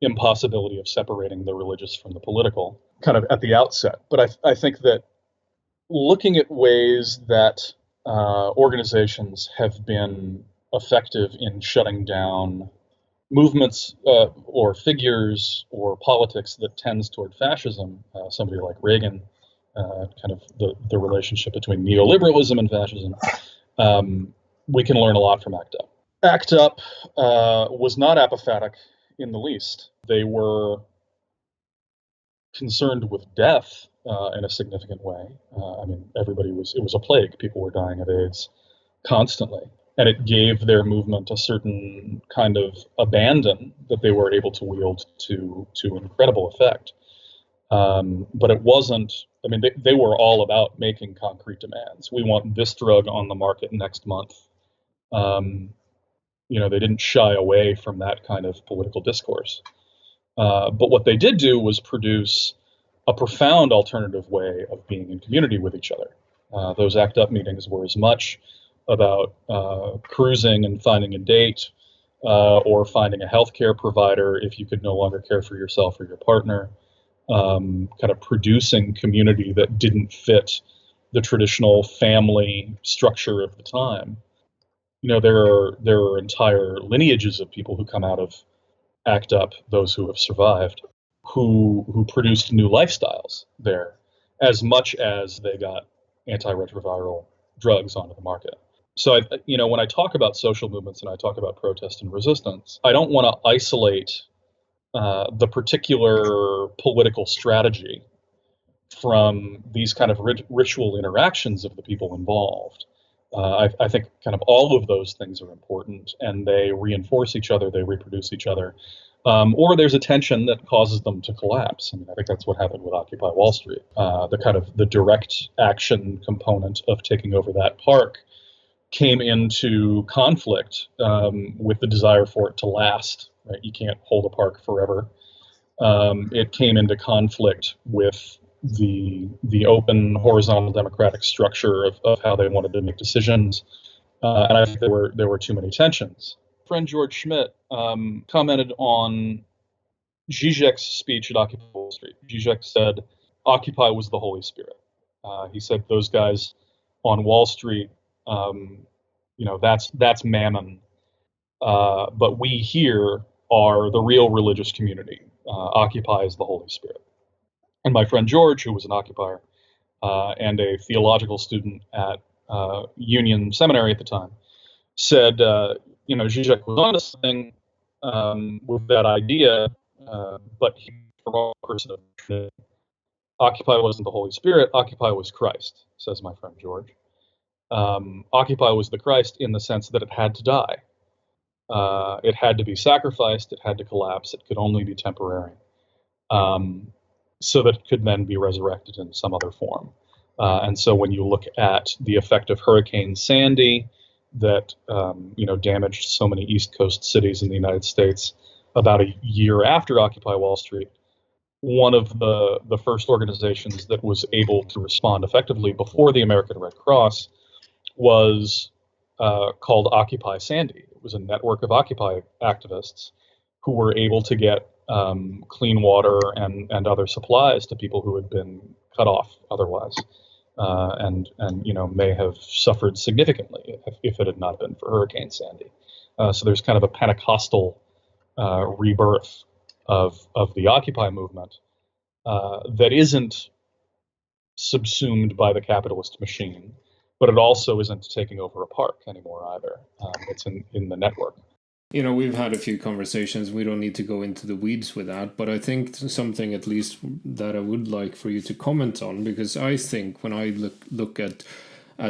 impossibility of separating the religious from the political kind of at the outset. But I think that looking at ways that organizations have been effective in shutting down movements or figures or politics that tends toward fascism. Somebody like Reagan, kind of the relationship between neoliberalism and fascism. We can learn a lot from ACT UP. ACT UP was not apophatic in the least. They were concerned with death in a significant way. It was a plague. People were dying of AIDS constantly. And it gave their movement a certain kind of abandon that they were able to wield to incredible effect. But it wasn't, they were all about making concrete demands. We want this drug on the market next month. They didn't shy away from that kind of political discourse. But what they did do was produce a profound alternative way of being in community with each other. Those ACT UP meetings were as much about cruising and finding a date or finding a healthcare provider if you could no longer care for yourself or your partner, kind of producing community that didn't fit the traditional family structure of the time. There are entire lineages of people who come out of ACT UP, those who have survived, who produced new lifestyles there, as much as they got antiretroviral drugs onto the market. So, when I talk about social movements and I talk about protest and resistance, I don't want to isolate the particular political strategy from these kind of ritual interactions of the people involved. I think kind of all of those things are important, and they reinforce each other, they reproduce each other, or there's a tension that causes them to collapse. I think that's what happened with Occupy Wall Street. The kind of the direct action component of taking over that park came into conflict with the desire for it to last. Right? You can't hold a park forever. It came into conflict with the open horizontal democratic structure of how they wanted to make decisions, and I think there were too many tensions. Friend George Schmidt commented on Zizek's speech at Occupy Wall Street. Zizek said Occupy was the Holy Spirit. He said those guys on Wall Street, that's mammon, but we here are the real religious community. Occupy is the Holy Spirit. And my friend George, who was an occupier and a theological student at Union Seminary at the time, said, Zizek was onto something with that idea, but he, for all person of Trinity, Occupy wasn't the Holy Spirit, Occupy was Christ, says my friend George. Occupy was the Christ in the sense that it had to die. It had to be sacrificed, it had to collapse, it could only be temporary. So that it could then be resurrected in some other form. And so when you look at the effect of Hurricane Sandy that damaged so many East Coast cities in the United States about a year after Occupy Wall Street, one of the first organizations that was able to respond effectively before the American Red Cross was called Occupy Sandy. It was a network of Occupy activists who were able to get clean water and other supplies to people who had been cut off otherwise, and may have suffered significantly if it had not been for Hurricane Sandy. So there's kind of a Pentecostal rebirth of the Occupy movement that isn't subsumed by the capitalist machine, but it also isn't taking over a park anymore either. It's in the network. We've had a few conversations. We don't need to go into the weeds with that, but I think something at least that I would like for you to comment on, because I think when I look at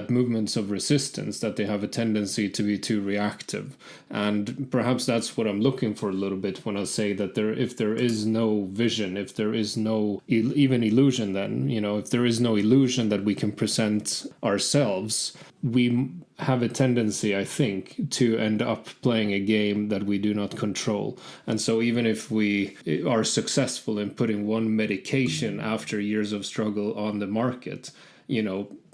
movements of resistance, that they have a tendency to be too reactive. And perhaps that's what I'm looking for a little bit when I say that if there is no vision, if there is no even illusion, then, if there is no illusion that we can present ourselves, we have a tendency, I think, to end up playing a game that we do not control. And so even if we are successful in putting one medication after years of struggle on the market,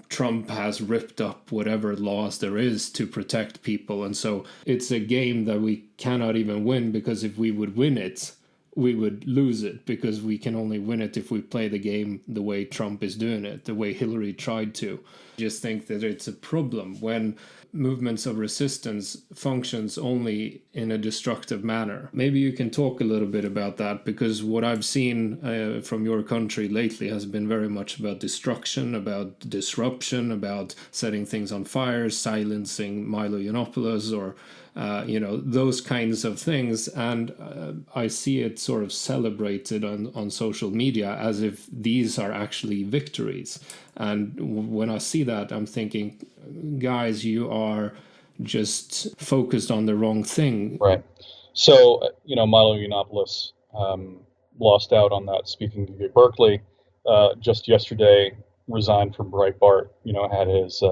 Trump has ripped up whatever laws there is to protect people. And so it's a game that we cannot even win, because if we would win it, we would lose it, because we can only win it if we play the game the way Trump is doing it, the way Hillary tried to. Just think that it's a problem when movements of resistance functions only in a destructive manner. Maybe you can talk a little bit about that, because what I've seen from your country lately has been very much about destruction, about disruption, about setting things on fire, silencing Milo Yiannopoulos, or those kinds of things. And I see it sort of celebrated on social media as if these are actually victories. And when I see that, I'm thinking, guys, you are just focused on the wrong thing. Right. So, Milo Yiannopoulos lost out on that speaking gig at Berkeley. Just yesterday, resigned from Breitbart, had his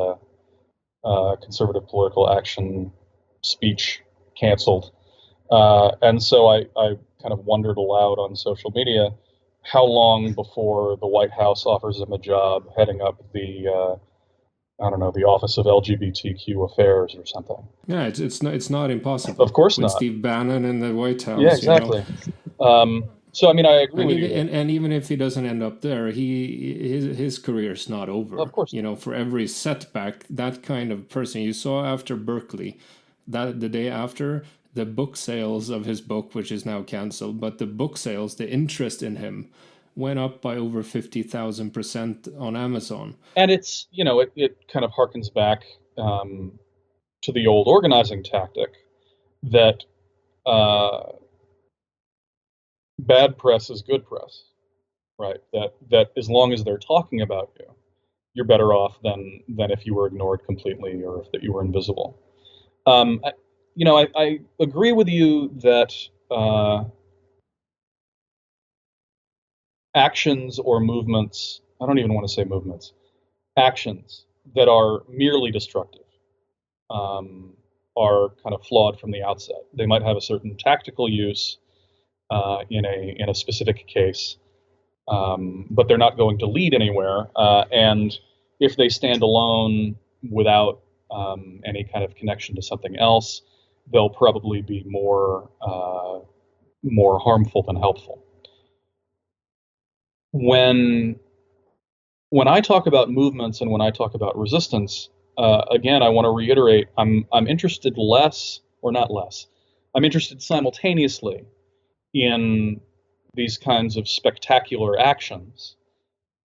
conservative political action speech canceled. And so I kind of wondered aloud on social media, how long before the White House offers him a job heading up the Office of LGBTQ Affairs or something. Yeah, it's not impossible. Of course with not. Steve Bannon in the White House. Yeah, exactly. So, I agree with you. And even if he doesn't end up there, his career's not over. Of course. For every setback, that kind of person you saw after Berkeley, that the day after, the book sales of his book, which is now canceled, but the book sales, the interest in him, went up by over 50,000% on Amazon. And it's, it kind of harkens back to the old organizing tactic that bad press is good press, right? That as long as they're talking about you, you're better off than if you were ignored completely or if that you were invisible. I agree with you that actions or movements, I don't even want to say movements, actions that are merely destructive are kind of flawed from the outset. They might have a certain tactical use in a specific case, but they're not going to lead anywhere. And if they stand alone without any kind of connection to something else, they'll probably be more harmful than helpful. When I talk about movements and when I talk about resistance, again, I want to reiterate, I'm interested I'm interested simultaneously in these kinds of spectacular actions.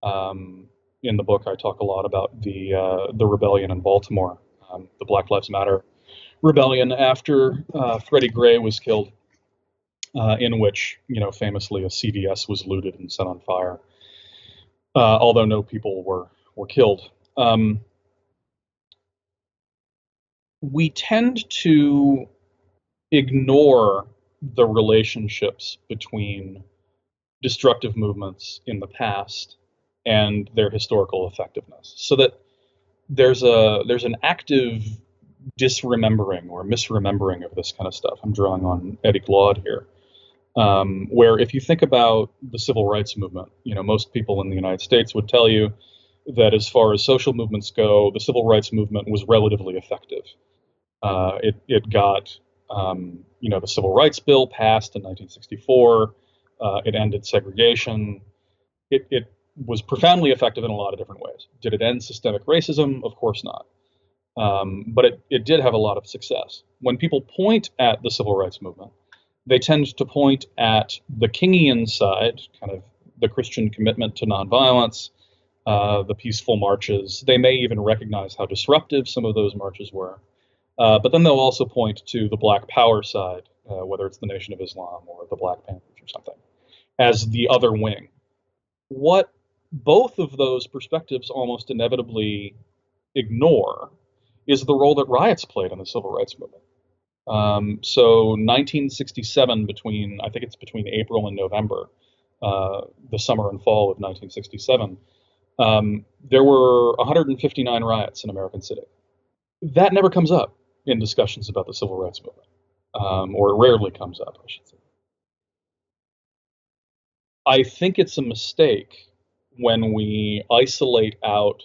In the book, I talk a lot about the rebellion in Baltimore, the Black Lives Matter rebellion after Freddie Gray was killed, in which, famously a CVS was looted and set on fire, although no people were killed. We tend to ignore the relationships between destructive movements in the past and their historical effectiveness, so that there's an active disremembering or misremembering of this kind of stuff. I'm drawing on Eddie Glaude here, where if you think about the civil rights movement, most people in the United States would tell you that as far as social movements go, the civil rights movement was relatively effective. It got the Civil Rights Bill passed in 1964. It ended segregation. It was profoundly effective in a lot of different ways. Did it end systemic racism? Of course not. But it did have a lot of success. When people point at the civil rights movement, they tend to point at the Kingian side, kind of the Christian commitment to nonviolence, the peaceful marches. They may even recognize how disruptive some of those marches were. But then they'll also point to the Black Power side, whether it's the Nation of Islam or the Black Panthers or something, as the other wing. What both of those perspectives almost inevitably ignore is the role that riots played in the civil rights movement. So 1967, between April and November, the summer and fall of 1967, there were 159 riots in American City. That never comes up in discussions about the civil rights movement, or it rarely comes up, I should say. I think it's a mistake when we isolate out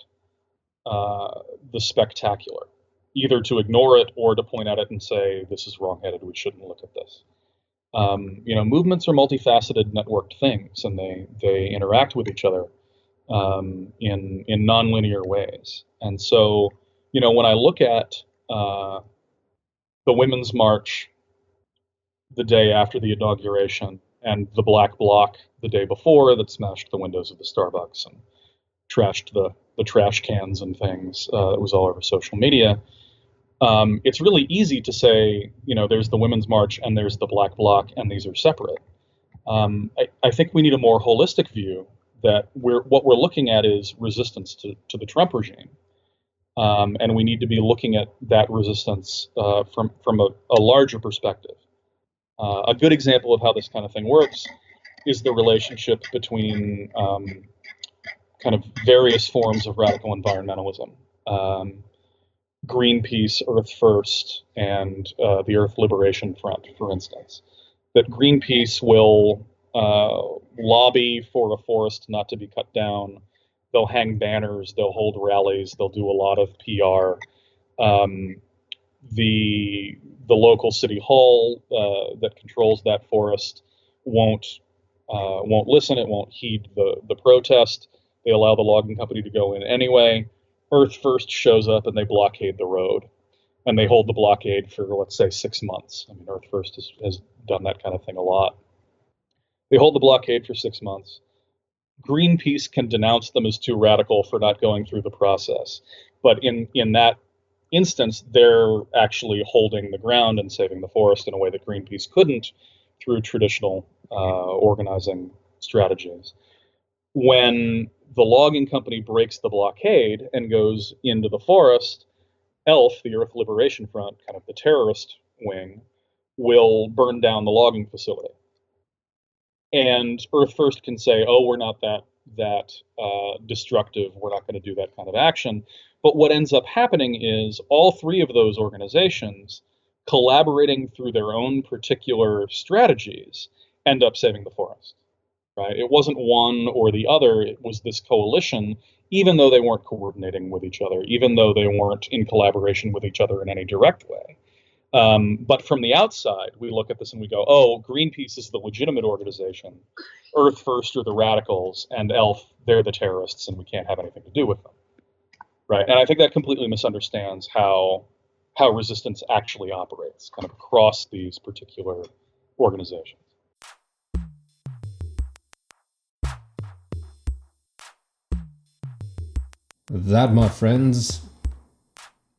the spectacular, either to ignore it or to point at it and say, this is wrongheaded, we shouldn't look at this. Movements are multifaceted, networked things, and they interact with each other in nonlinear ways. And so, when I look at the Women's March the day after the inauguration, and the Black Bloc the day before that smashed the windows of the Starbucks and trashed the trash cans and things. It was all over social media. It's really easy to say, there's the Women's March and there's the Black Bloc, and these are separate. I think we need a more holistic view that what we're looking at is resistance to the Trump regime. And we need to be looking at that resistance from a larger perspective. A good example of how this kind of thing works is the relationship between kind of various forms of radical environmentalism. Greenpeace, Earth First, and the Earth Liberation Front, for instance. That Greenpeace will lobby for a forest not to be cut down. They'll hang banners, they'll hold rallies, they'll do a lot of PR. The local city hall that controls that forest won't listen. It won't heed the protest. They allow the logging company to go in anyway. Earth First shows up and they blockade the road, and they hold the blockade for, let's say, 6 months. I mean, Earth First has done that kind of thing a lot. They hold the blockade for 6 months. Greenpeace can denounce them as too radical for not going through the process, but in that instance, they're actually holding the ground and saving the forest in a way that Greenpeace couldn't through traditional organizing strategies. When the logging company breaks the blockade and goes into the forest, ELF, the Earth Liberation Front, kind of the terrorist wing, will burn down the logging facility. And Earth First can say, oh, we're not that destructive, we're not going to do that kind of action. But what ends up happening is all three of those organizations, collaborating through their own particular strategies, end up saving the forest. Right? It wasn't one or the other, it was this coalition, even though they weren't coordinating with each other, even though they weren't in collaboration with each other in any direct way. But from the outside, we look at this and we go, oh, Greenpeace is the legitimate organization, Earth First are the radicals, and ELF, they're the terrorists, and we can't have anything to do with them. Right? And I think that completely misunderstands how resistance actually operates, kind of across these particular organizations. That, my friends,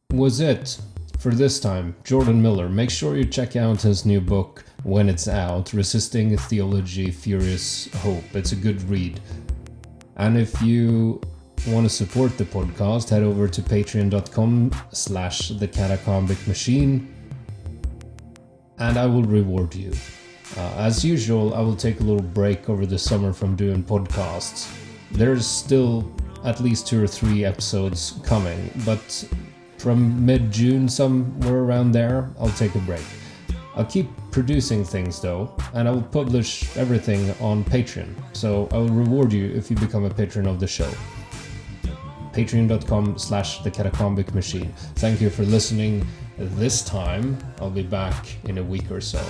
was it for this time. Jordan Miller. Make sure you check out his new book when it's out, Resisting Theology, Furious Hope. It's a good read. And if you want to support the podcast, head over to patreon.com/the Catacombic Machine, and I will reward you. As usual, I will take a little break over the summer from doing podcasts. There's still at least 2 or 3 episodes coming, but from mid-June, somewhere around there, I'll take a break. I'll keep producing things though, and I will publish everything on Patreon, so I will reward you if you become a patron of the show. Patreon.com/the Catacombic Machine. Thank you for listening this time. I'll be back in a week or so.